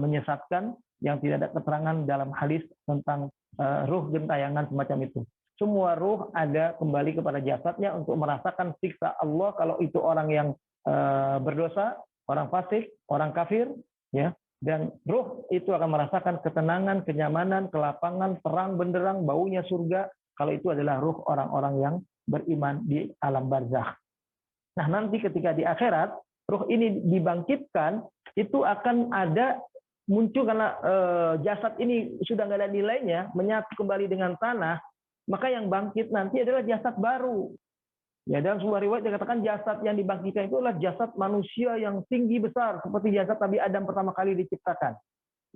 menyesatkan, yang tidak ada keterangan dalam hadis tentang ruh gentayangan semacam itu. semua ruh ada kembali kepada jasadnya untuk merasakan siksa Allah kalau itu orang yang berdosa, orang fasik, orang kafir, ya. Dan ruh itu akan merasakan ketenangan, kenyamanan, kelapangan, terang benderang, baunya surga kalau itu adalah ruh orang-orang yang beriman di alam barzakh. Nah, nanti ketika di akhirat ruh ini dibangkitkan, itu akan ada muncul karena jasad ini sudah nggak ada nilainya, menyatu kembali dengan tanah, maka yang bangkit nanti adalah jasad baru. Ya, dalam sebuah riwayat dikatakan jasad yang dibangkitkan itu adalah jasad manusia yang tinggi besar seperti jasad Nabi Adam pertama kali diciptakan,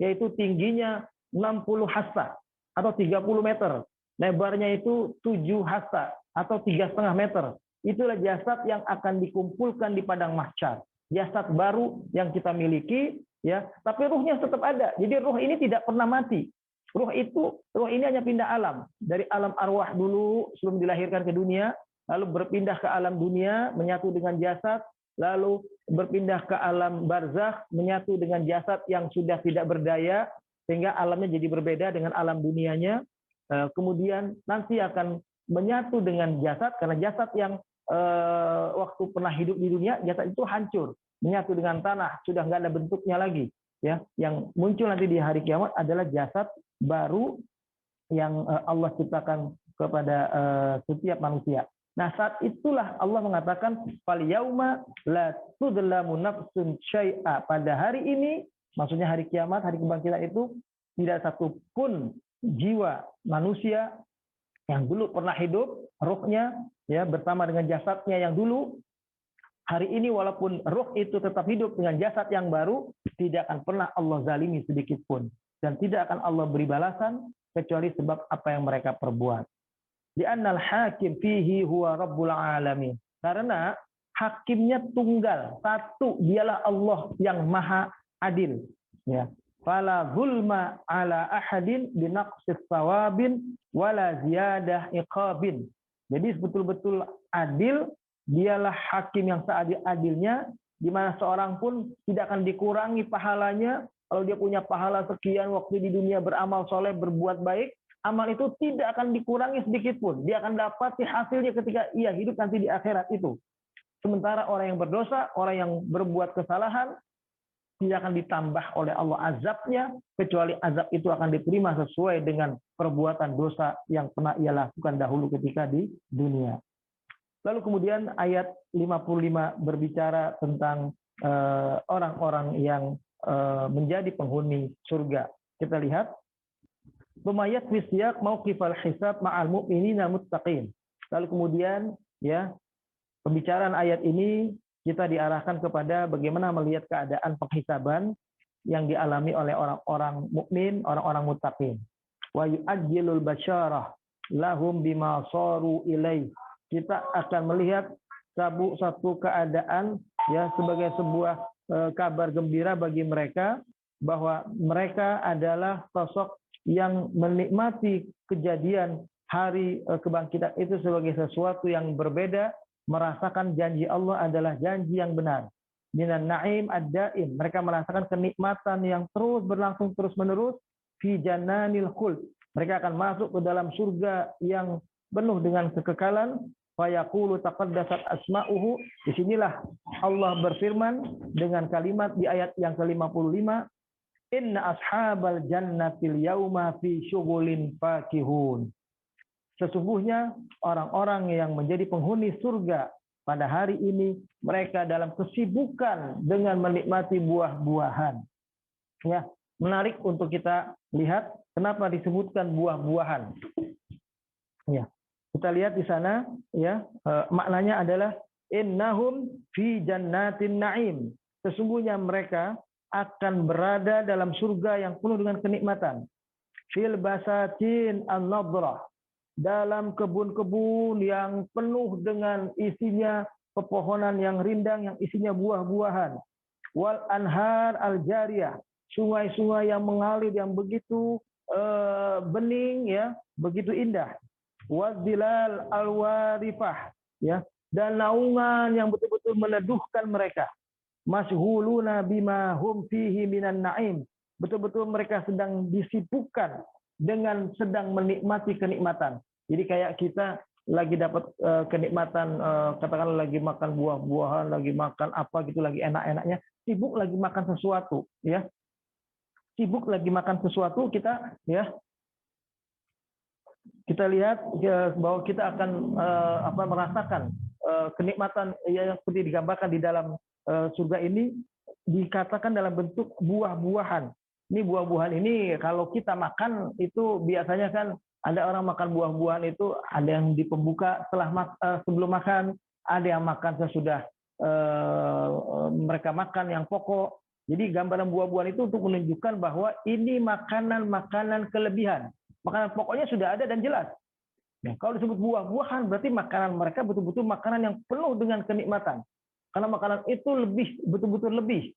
yaitu tingginya 60 hasta atau 30 meter, lebarnya itu 7 hasta atau 3,5 meter. Itulah jasad yang akan dikumpulkan di padang mahsyar. Jasad baru yang kita miliki, ya, tapi ruhnya tetap ada. Jadi ruh ini tidak pernah mati. Ruh ini hanya pindah alam, dari alam arwah dulu sebelum dilahirkan ke dunia, lalu berpindah ke alam dunia, menyatu dengan jasad, lalu berpindah ke alam barzakh, menyatu dengan jasad yang sudah tidak berdaya, sehingga alamnya jadi berbeda dengan alam dunianya. Kemudian nanti akan menyatu dengan jasad, karena jasad yang waktu pernah hidup di dunia, jasad itu hancur, menyatu dengan tanah, sudah nggak ada bentuknya lagi. Ya, yang muncul nanti di hari kiamat adalah jasad baru yang Allah ciptakan kepada setiap manusia. Nah, saat itulah Allah mengatakan fal yauma la tudlamu nafsun syai'a. Pada hari ini, maksudnya hari kiamat, hari kebangkitan itu tidak satu pun jiwa manusia yang dulu pernah hidup, ruhnya ya bersama dengan jasadnya yang dulu, hari ini walaupun ruh itu tetap hidup dengan jasad yang baru, tidak akan pernah Allah zalimi sedikit pun, dan tidak akan Allah beri balasan kecuali sebab apa yang mereka perbuat. Li'annal hakim fihi huwa rabbul alamin. Karena hakimnya tunggal, satu, dialah Allah yang maha adil. Ya. Fala zulma ala ahadin binaqsis sawabin wala ziyadah iqabin. Jadi betul-betul adil, dialah hakim yang seadil-adilnya, di mana seorang pun tidak akan dikurangi pahalanya. Kalau dia punya pahala sekian waktu di dunia beramal soleh, berbuat baik, amal itu tidak akan dikurangi sedikit pun. Dia akan dapat hasilnya ketika ia hidup nanti di akhirat itu. Sementara orang yang berdosa, orang yang berbuat kesalahan, tidak akan ditambah oleh Allah azabnya, kecuali azab itu akan diterima sesuai dengan perbuatan dosa yang pernah ia lakukan dahulu ketika di dunia. Lalu kemudian ayat 55 berbicara tentang orang-orang yang menjadi penghuni surga. Kita lihat. Lumayat wisyak mauqifal hisab ma'al mu'minina muttaqin. Lalu kemudian ya pembicaraan ayat ini kita diarahkan kepada bagaimana melihat keadaan penghisaban yang dialami oleh orang-orang mukmin, orang-orang muttaqin. Wa yu'ajjilul basyarah lahum bima saru ilaih. Kita akan melihat satu keadaan ya sebagai sebuah kabar gembira bagi mereka bahwa mereka adalah sosok yang menikmati kejadian hari kebangkitan itu sebagai sesuatu yang berbeda, merasakan janji Allah adalah janji yang benar. Minan na'im ad-daim, mereka merasakan kenikmatan yang terus berlangsung terus-menerus fi jannanil khuld. Mereka akan masuk ke dalam surga yang penuh dengan kekekalan. Fa yaqulu taqaddasat asma'uhu. Disinilah Allah berfirman dengan kalimat di ayat yang ke-55, Inna ashabal jannatil yauma fi syughulin fakihun. Sesungguhnya orang-orang yang menjadi penghuni surga pada hari ini, mereka dalam kesibukan dengan menikmati buah-buahan. Ya, menarik untuk kita lihat kenapa disebutkan buah-buahan. Ya, kita lihat di sana ya, maknanya adalah innahum fi jannatin na'im. Sesungguhnya mereka akan berada dalam surga yang penuh dengan kenikmatan. Fil basatin an-nadrah, dalam kebun-kebun yang penuh dengan isinya pepohonan yang rindang yang isinya buah-buahan. Wal anhar al-jariyah, sungai-sungai yang mengalir yang begitu bening ya, begitu indah. Wadilal al-warifah, ya, dan naungan yang betul-betul meneduhkan mereka. Masyhuluna bima hum fihi minan na'im. Betul-betul mereka sedang disibukkan dengan sedang menikmati kenikmatan. Jadi kayak kita lagi dapat kenikmatan, katakanlah lagi makan buah-buahan, lagi makan apa gitu, lagi enak-enaknya, sibuk lagi makan sesuatu, ya. Sibuk lagi makan sesuatu, kita lihat bahwa kita akan merasakan kenikmatan yang seperti digambarkan di dalam surga ini, dikatakan dalam bentuk buah-buahan. Ini buah-buahan ini kalau kita makan itu biasanya kan ada orang makan buah-buahan itu ada yang di pembuka sebelum makan, ada yang makan sesudah mereka makan yang pokok. Jadi gambaran buah-buahan itu untuk menunjukkan bahwa ini makanan-makanan kelebihan. Makanan pokoknya sudah ada dan jelas. Nah, kalau disebut buah-buahan berarti makanan mereka betul-betul makanan yang penuh dengan kenikmatan. Karena makanan itu betul-betul lebih.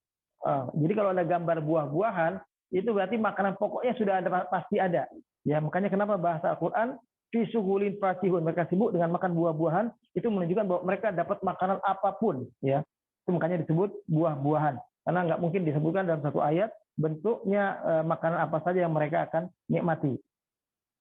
Jadi kalau ada gambar buah-buahan, itu berarti makanan pokoknya sudah ada, pasti ada. Ya, makanya kenapa bahasa Al-Qur'an fi suhulin fakihun, mereka sibuk dengan makan buah-buahan, itu menunjukkan bahwa mereka dapat makanan apapun, ya. Itu makanya disebut buah-buahan. Karena nggak mungkin disebutkan dalam satu ayat bentuknya makanan apa saja yang mereka akan nikmati.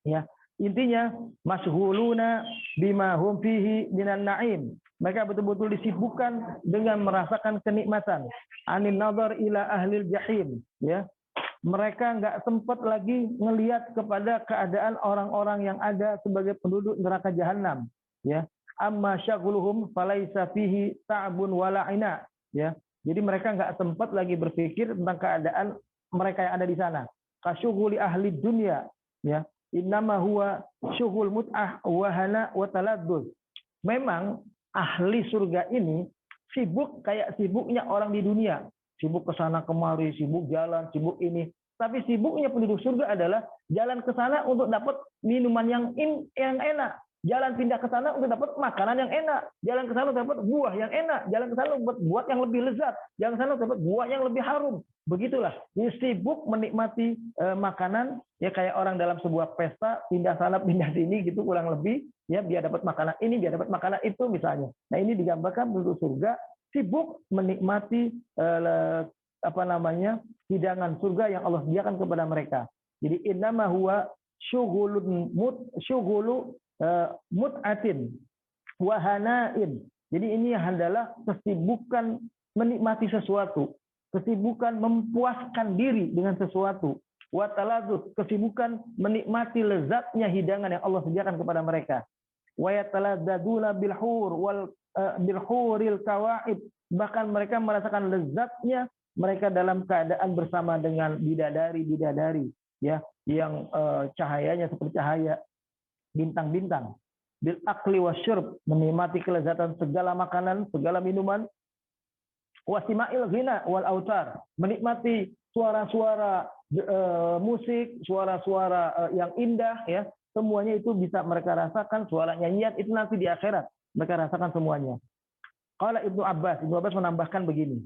Ya, intinya masyghuluna bima hum fihi minan na'im. Mereka betul-betul disibukkan dengan merasakan kenikmatan. Anin nazar ila ahlil jahim, ya. Mereka nggak sempat lagi ngelihat kepada keadaan orang-orang yang ada sebagai penduduk neraka jahanam, ya. Amma syaghuluhum falaisa fihi ta'bun wala ina, ya. Jadi mereka nggak sempat lagi berpikir tentang keadaan mereka yang ada di sana. Kasyughuli ahli dunya, ya. Innama huwa syughul mut'ah wa hana wa taladduz. Memang ahli surga ini sibuk kayak sibuknya orang di dunia. Sibuk ke sana kemari, sibuk jalan, sibuk ini. Tapi sibuknya penduduk surga adalah jalan ke sana untuk dapat minuman yang enak. Jalan pindah ke sana untuk dapat makanan yang enak. Jalan ke sana untuk dapat buah yang enak. Jalan ke sana untuk buat yang lebih lezat. Jalan ke sana untuk dapat buah yang lebih harum. Begitulah. Dia sibuk menikmati makanan, ya kayak orang dalam sebuah pesta, pindah sana, pindah sini gitu kurang lebih. Ya biar dapat makanan ini, biar dapat makanan itu misalnya. Nah ini digambarkan penduduk surga sibuk menikmati hidangan surga yang Allah sediakan kepada mereka. Jadi innama huwa syughulu mut'atin wa hanain. Jadi ini adalah kesibukan menikmati sesuatu, kesibukan memuaskan diri dengan sesuatu, wa taladzus, kesibukan menikmati lezatnya hidangan yang Allah sediakan kepada mereka. Wa yataladdaduna bil huril kawaib, bahkan mereka merasakan lezatnya mereka dalam keadaan bersama dengan bidadari-bidadari, ya, yang cahayanya seperti cahaya bintang-bintang. Bil akli wasyurb, menikmati kelezatan segala makanan, segala minuman. Wasima'il ghina wal autar, menikmati suara-suara musik, suara-suara yang indah, ya. Semuanya itu bisa mereka rasakan, suara nyanyian itu nanti di akhirat mereka rasakan semuanya. Qala Ibnu Abbas menambahkan begini.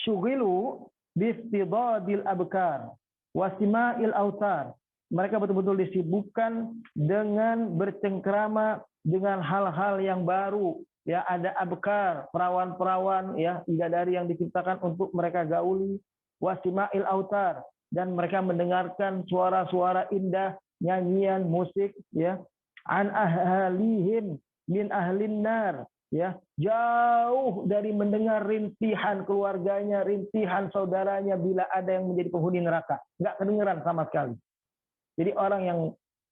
Syughilu bistidadil abkar wasima'il autar. Mereka betul-betul disibukkan dengan bercengkrama dengan hal-hal yang baru, ya. Ada abkar, perawan-perawan, ya, bidadari yang diciptakan untuk mereka gauli. Wasima'il autar, dan mereka mendengarkan suara-suara indah, nyanyian, musik, ya. An ahlihim min ahlin nar, ya, jauh dari mendengar rintihan keluarganya, rintihan saudaranya bila ada yang menjadi penghuni neraka, nggak kedengeran sama sekali. Jadi orang yang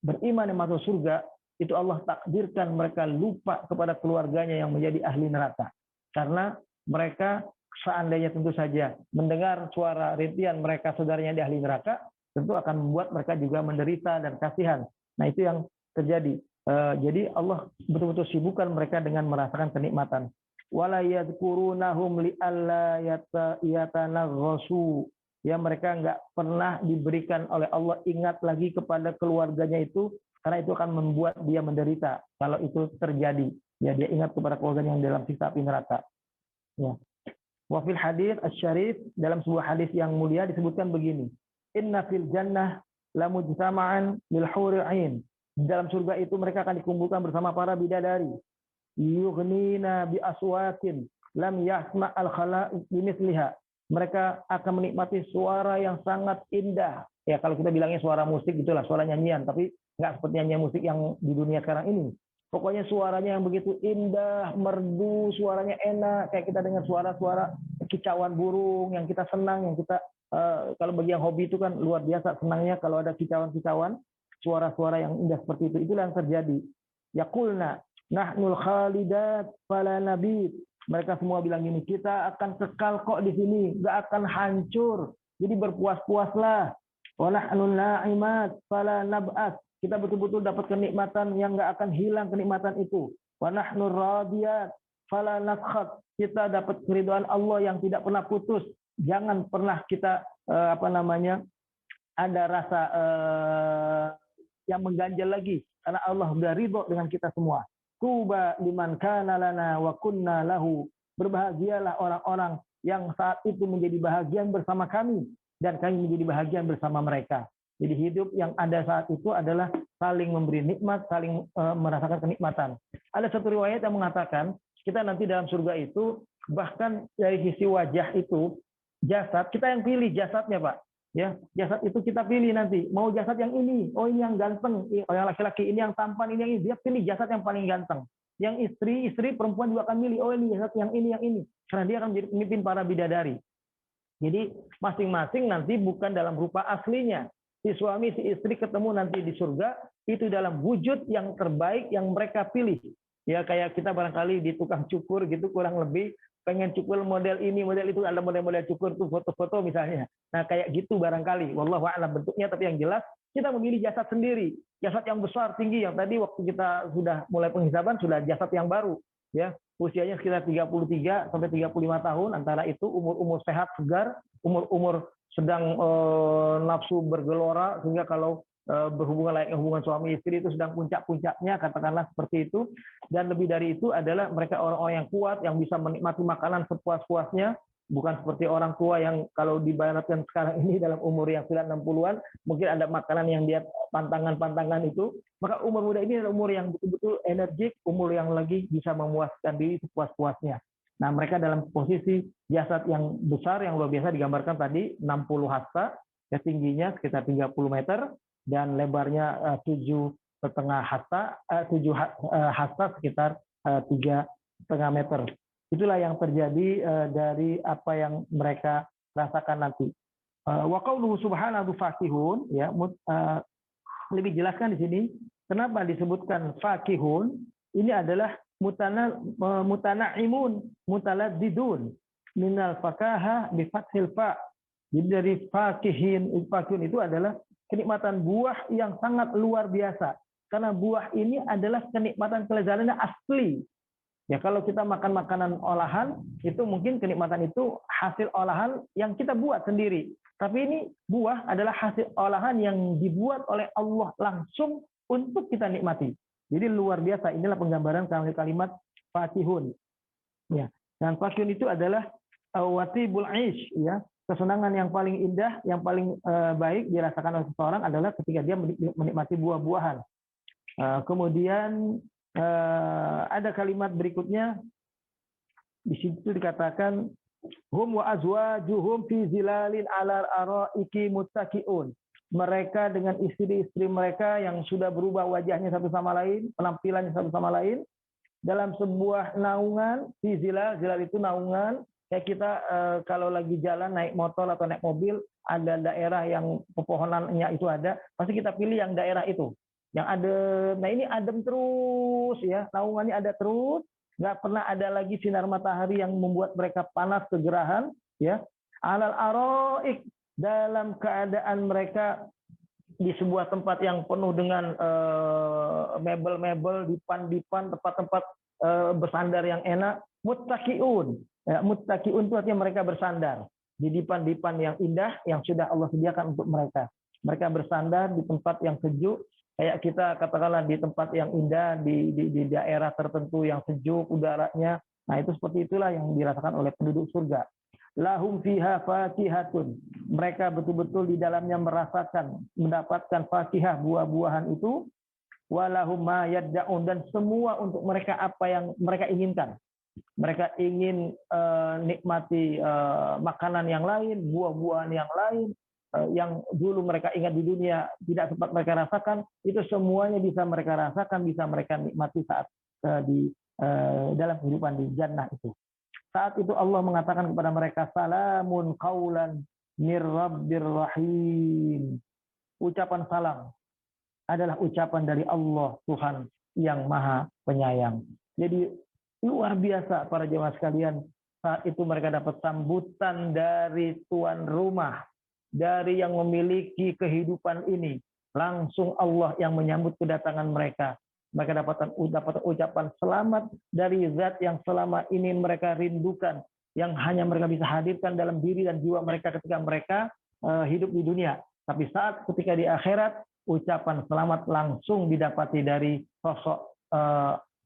beriman yang masuk surga itu Allah takdirkan mereka lupa kepada keluarganya yang menjadi ahli neraka, karena mereka seandainya tentu saja mendengar suara rintihan mereka saudaranya di ahli neraka, tentu akan membuat mereka juga menderita dan kasihan. Nah itu yang terjadi. Jadi Allah betul-betul sibukkan mereka dengan merasakan kenikmatan. Wala yadhkurunahum li'alla yatanaghasu. Ya, mereka nggak pernah diberikan oleh Allah ingat lagi kepada keluarganya itu, karena itu akan membuat dia menderita kalau itu terjadi. Ya, dia ingat kepada keluarganya yang dalam siksa api neraka. Ya. Wa fil hadits asy-syarif, dalam sebuah hadis yang mulia disebutkan begini. Inna fil jannah lamujtama'an lil huril 'ain. Di dalam surga itu mereka akan dikumpulkan bersama para bidadari. Yughnina bi aswatin lam yasma' al khalaiq bimithliha. Mereka akan menikmati suara yang sangat indah. Ya kalau kita bilangnya suara musik itulah suara nyanyian, tapi nggak seperti nyanyian musik yang di dunia sekarang ini. Pokoknya suaranya yang begitu indah, merdu, suaranya enak, kayak kita dengar suara-suara kicauan burung yang kita senang, yang kita kalau bagi yang hobi itu kan luar biasa senangnya kalau ada kicauan-kicauan, suara-suara yang indah seperti itu. Itulah yang terjadi. Yaqulna nahnul khalidat fala nabid. Mereka semua bilang gini, kita akan kekal kok di sini, nggak akan hancur. Jadi berpuas-puaslah. Wa nahnul na'imat fala nab'as. Kita betul-betul dapat kenikmatan yang nggak akan hilang kenikmatan itu. Wa nahnu radiyat fala naskhat. Kita dapat keridhaan Allah yang tidak pernah putus. Jangan pernah kita ada rasa yang mengganjal lagi karena Allah sudah ridho dengan kita semua. Tuba liman kana lana wa kunna lahu. Berbahagialah orang-orang yang saat itu menjadi bahagian bersama kami dan kami menjadi bahagian bersama mereka. Jadi hidup yang ada saat itu adalah saling memberi nikmat, saling merasakan kenikmatan. Ada satu riwayat yang mengatakan, kita nanti dalam surga itu, bahkan dari sisi wajah itu, jasad, kita yang pilih jasadnya, Pak. Ya, jasad itu kita pilih nanti. Mau jasad yang ini, oh ini yang ganteng, oh yang laki-laki, ini yang tampan, ini yang ini. Dia pilih jasad yang paling ganteng. Yang istri perempuan juga akan milih, oh ini jasad yang ini, yang ini. Karena dia akan menjadi pemimpin para bidadari. Jadi masing-masing nanti bukan dalam rupa aslinya. Si suami, si istri ketemu nanti di surga, itu dalam wujud yang terbaik yang mereka pilih. Ya kayak kita barangkali di tukang cukur gitu, kurang lebih pengen cukur model ini, model itu, ada model-model cukur tuh foto-foto misalnya. Nah kayak gitu barangkali, wallahu a'lam bentuknya, tapi yang jelas kita memilih jasad sendiri. Jasad yang besar, tinggi, yang tadi waktu kita sudah mulai penghisaban, sudah jasad yang baru. Ya, usianya sekitar 33 sampai 35 tahun, antara itu umur-umur sehat, segar, umur-umur sedang nafsu bergelora, sehingga kalau berhubungan layaknya hubungan suami istri itu sedang puncak-puncaknya, katakanlah seperti itu. Dan lebih dari itu adalah mereka orang-orang yang kuat, yang bisa menikmati makanan sepuas-puasnya, bukan seperti orang tua yang kalau dibaratkan sekarang ini dalam umur yang sudah 60-an, mungkin ada makanan yang dia pantangan-pantangan itu. Maka umur muda ini adalah umur yang betul-betul energik, umur yang lagi bisa memuaskan diri sepuas-puasnya. Nah, mereka dalam posisi jasad yang besar, yang luar biasa digambarkan tadi, 60 hasta, ya tingginya sekitar 30 meter, dan lebarnya 7,5 hasta, 7 hasta sekitar 3,5 meter. Itulah yang terjadi dari apa yang mereka rasakan nanti. Wa qauluhu subhanahu fakihun, ya, lebih jelaskan di sini, kenapa disebutkan fakihun, ini adalah mutanaimun, mutaladdidun minal fakaha bi fathil fa. Jadi dari fakihun itu adalah kenikmatan buah yang sangat luar biasa. Karena buah ini adalah kenikmatan kelezatannya asli. Ya kalau kita makan makanan olahan, itu mungkin kenikmatan itu hasil olahan yang kita buat sendiri. Tapi ini buah adalah hasil olahan yang dibuat oleh Allah langsung untuk kita nikmati. Jadi luar biasa, inilah penggambaran kalimat fakihun. Ya, dan fakihun itu adalah watibul aish, ya, kesenangan yang paling indah, yang paling baik dirasakan oleh seseorang adalah ketika dia menikmati buah-buahan. Kemudian ada kalimat berikutnya, di situ dikatakan hum wa azwajuhum fi zilalin 'alal araiki muttaqiun. Mereka dengan istri-istri mereka yang sudah berubah wajahnya satu sama lain, penampilannya satu sama lain, dalam sebuah naungan, di zilal itu naungan, kayak kita kalau lagi jalan naik motor atau naik mobil, ada daerah yang pepohonannya itu ada, pasti kita pilih yang daerah itu, yang adem. Nah ini adem terus ya, naungannya ada terus, nggak pernah ada lagi sinar matahari yang membuat mereka panas kegerahan, ya. Alal aroik, dalam keadaan mereka di sebuah tempat yang penuh dengan mebel-mebel, dipan-dipan, tempat-tempat bersandar yang enak, muttaqiun. Ya, muttaqiun itu artinya mereka bersandar di dipan-dipan yang indah yang sudah Allah sediakan untuk mereka. Mereka bersandar di tempat yang sejuk, kayak kita katakanlah di tempat yang indah, di daerah tertentu yang sejuk udaranya. Nah itu seperti itulah yang dirasakan oleh penduduk surga. Lahum fiha fakihatun. Mereka betul-betul di dalamnya merasakan, mendapatkan fakihah, buah-buahan itu. Walahum ma yadda'un, dan semua untuk mereka apa yang mereka inginkan. Mereka ingin nikmati makanan yang lain, buah-buahan yang lain, yang dulu mereka ingat di dunia tidak sempat mereka rasakan, itu semuanya bisa mereka rasakan, bisa mereka nikmati saat di dalam kehidupan di jannah itu. Saat itu Allah mengatakan kepada mereka, salamun qaulan mir rabbir rahim. Ucapan salam adalah ucapan dari Allah, Tuhan yang Maha Penyayang. Jadi luar biasa para jemaah sekalian, saat itu mereka dapat sambutan dari tuan rumah, dari yang memiliki kehidupan ini. Langsung Allah yang menyambut kedatangan mereka. Mereka dapat ucapan selamat dari zat yang selama ini mereka rindukan, yang hanya mereka bisa hadirkan dalam diri dan jiwa mereka ketika mereka hidup di dunia. Tapi saat ketika di akhirat, ucapan selamat langsung didapati dari sosok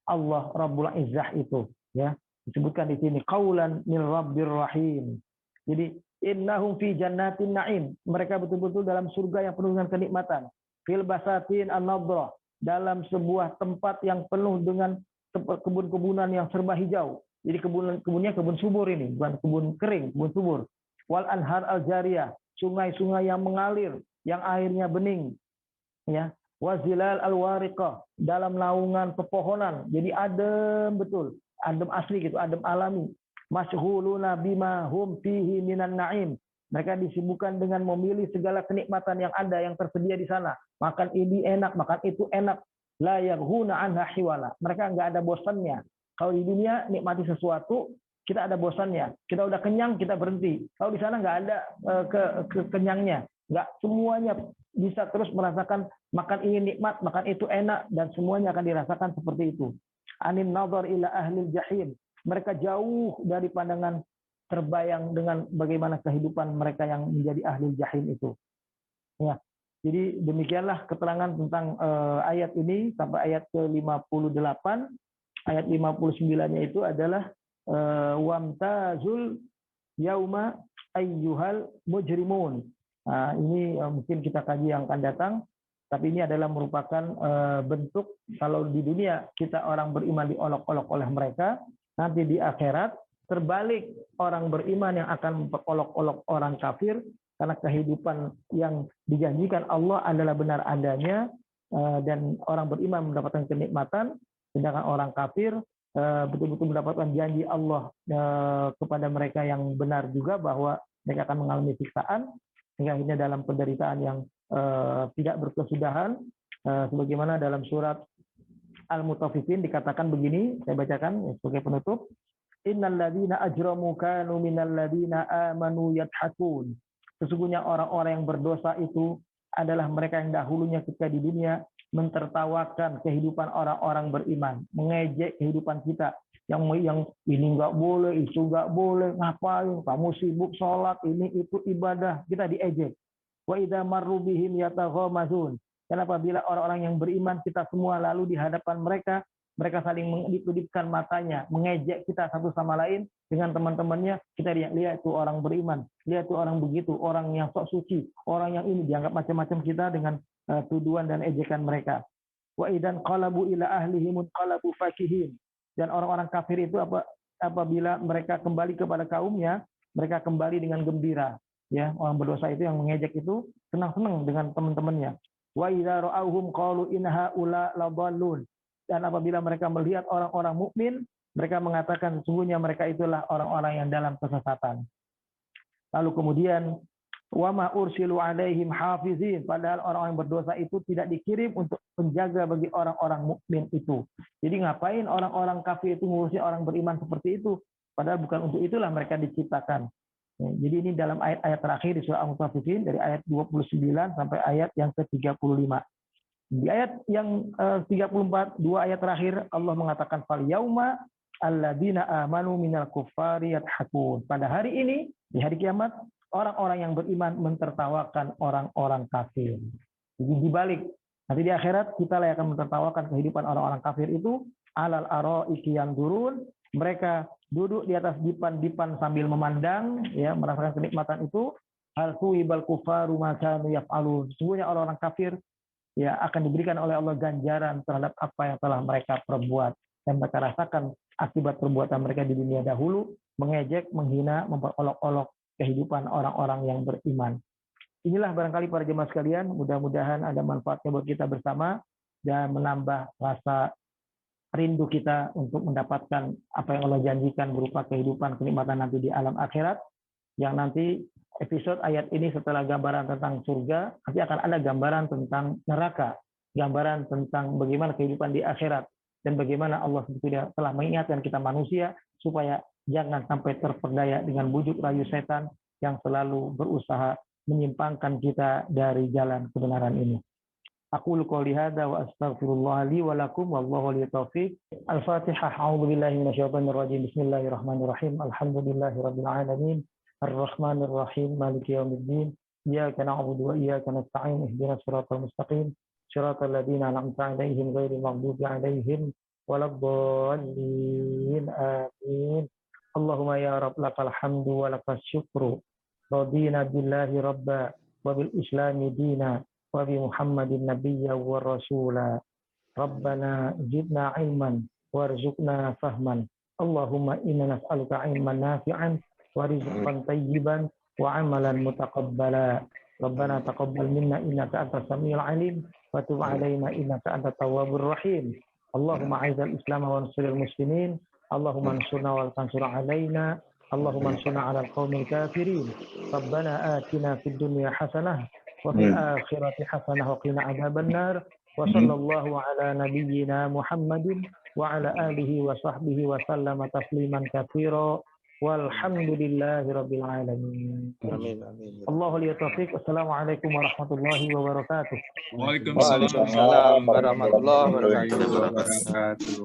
Allah Rabbul Izzah itu, ya. Disebutkan di sini qaulan min rabbir rahim. Jadi innahum fi jannatin na'im. Mereka betul-betul dalam surga yang penuh dengan kenikmatan. Fil basatin an-nadrah, dalam sebuah tempat yang penuh dengan kebun-kebunan yang serba hijau. Jadi kebunnya kebun subur ini, bukan kebun kering, kebun subur. Wal anhar al-jariyah, sungai-sungai yang mengalir, yang airnya bening, ya. Wazilal al-wariqah, dalam naungan pepohonan, jadi adem betul, adem asli gitu, adem alami. Masyhuluna bima hum fihi minan na'im. Mereka disibukkan dengan memilih segala kenikmatan yang ada, yang tersedia di sana. Makan ini enak, makan itu enak. La yaghuna anha hiwala. Mereka nggak ada bosannya. Kalau di dunia nikmati sesuatu, kita ada bosannya. Kita udah kenyang, kita berhenti. Kalau di sana nggak ada kenyangnya. Nggak semuanya bisa terus merasakan makan ini nikmat, makan itu enak, dan semuanya akan dirasakan seperti itu. Anin nazar ila ahlil jahim. Mereka jauh dari pandangan terbayang dengan bagaimana kehidupan mereka yang menjadi ahli jahim itu. Ya. Jadi demikianlah keterangan tentang ayat ini sampai ayat ke-58. Ayat 59-nya itu adalah wamtazul yauma ayyuhal mujrimun. Nah, ini mungkin kita kaji yang akan datang, tapi ini adalah merupakan bentuk kalau di dunia kita orang beriman diolok-olok oleh mereka, nanti di akhirat terbalik, orang beriman yang akan memperolok-olok orang kafir, karena kehidupan yang dijanjikan Allah adalah benar adanya, dan orang beriman mendapatkan kenikmatan, sedangkan orang kafir betul-betul mendapatkan janji Allah kepada mereka yang benar juga bahwa mereka akan mengalami siksaan, sehingga akhirnya dalam penderitaan yang tidak berkesudahan, sebagaimana dalam surat Al-Mutaffifin dikatakan begini, saya bacakan sebagai penutup. Innal ladzina ajramu kanu minal ladzina amanu yadhakun. Sesungguhnya orang-orang yang berdosa itu adalah mereka yang dahulunya ketika di dunia mentertawakan kehidupan orang-orang beriman, mengejek kehidupan kita, yang ini nggak boleh, itu nggak boleh, ngapain, kamu sibuk sholat, ini itu ibadah, kita diejek. Wa idza marru bihim yataghamazun. Dan apabila orang-orang yang beriman kita semua lalu di hadapan mereka, mereka saling mengedip-edipkan matanya, mengejek kita satu sama lain dengan teman-temannya. Kita lihat itu orang beriman, lihat itu orang begitu, orang yang sok suci, orang yang ini dianggap macam-macam kita dengan tuduhan dan ejekan mereka. Wa idan qalabu ila ahlihim qalabu fakihin. Dan orang-orang kafir itu apabila mereka kembali kepada kaumnya, mereka kembali dengan gembira. Ya, orang berdosa itu yang mengejek itu senang-senang dengan teman-temannya. Wa idza ra'awhum qalu in haula ladallun. Dan apabila mereka melihat orang-orang mukmin, mereka mengatakan sesungguhnya mereka itulah orang-orang yang dalam kesesatan. Lalu kemudian wa ma ursilu alaihim hafizin, padahal orang-orang yang berdosa itu tidak dikirim untuk penjaga bagi orang-orang mukmin itu. Jadi ngapain orang-orang kafir itu ngurusi orang beriman seperti itu? Padahal bukan untuk itulah mereka diciptakan. Jadi ini dalam ayat-ayat terakhir di surah Al-Mutaffifin dari ayat 29 sampai ayat yang ke-35. Di ayat yang 34, dua ayat terakhir Allah mengatakan fal yauma alladzina amanu minal kuffari yadhakun. Pada hari ini, di hari kiamat, orang-orang yang beriman mentertawakan orang-orang kafir. Jadi dibalik, nanti di akhirat kita lah akan mentertawakan kehidupan orang-orang kafir itu. Alal araiki yanzurun, mereka duduk di atas dipan-dipan sambil memandang, ya, merasakan kenikmatan itu. Hal suwibal kufaru ma kanu yaf'alun. Sesungguhnya orang-orang kafir ya akan diberikan oleh Allah ganjaran terhadap apa yang telah mereka perbuat, dan mereka rasakan akibat perbuatan mereka di dunia dahulu, mengejek, menghina, memperolok-olok kehidupan orang-orang yang beriman. Inilah barangkali para jemaah sekalian, mudah-mudahan ada manfaatnya buat kita bersama dan menambah rasa rindu kita untuk mendapatkan apa yang Allah janjikan berupa kehidupan kenikmatan nanti di alam akhirat, yang nanti episode ayat ini setelah gambaran tentang surga, nanti akan ada gambaran tentang neraka, gambaran tentang bagaimana kehidupan di akhirat, dan bagaimana Allah telah mengingatkan kita manusia supaya jangan sampai terperdaya dengan bujuk rayu setan yang selalu berusaha menyimpangkan kita dari jalan kebenaran ini. Aqulu qouli hadza wa astaghfirullah li wa lakum wallahu waliyut taufiq. Al-Fatihah. A'udzu billahi minasyaitonir rajim. Bismillahirrahmanirrahim. Alhamdulillahirabbil alamin. Ar-Rahmanir Rahim. Maliki yaumiddin. Iyyaka na'budu wa iyyaka nasta'in. Ihdinas siratal mustaqim. Siratal ladzina an'amta 'alaihim ghairil maghdubi 'alaihim waladdallin. Amin. Allahumma ya Rabb lakal hamdu wa lakas syukru. Radina billahi rabba wa bil islami dina wa bi Muhammadin nabiyya wa rasula. Rabbana zidna ilman warzuqna fahman. Allahumma inna nas'aluka ilman nafi'an wa rizqan tayyiban wa amalan mutaqabbala. Rabbana taqabbal minna innaka antas samiul alim wa tub alaina innaka antat tawwabur rahim. Allahumma a'izzal islam wa ansiril muslimin. Allahumma ansurna wal tansur alaina. Allahumma ansurna 'alal qaumil kafirin. Rabbana atina fid dunya hasanah wa fil akhirati hasanah wa qina adzabannar. Wa sallallahu ala nabiyyina Muhammadin wa ala alihi wa sahbihi wa sallama tasliman katsira. Walhamdulillahi rabbil alamin. Amin, amin. Allahu liyat taufiq. Assalamualaikum warahmatullahi wabarakatuh. Waalaikumsalam Waalaikumsalam warahmatullahi wabarakatuh. wabarakatuh.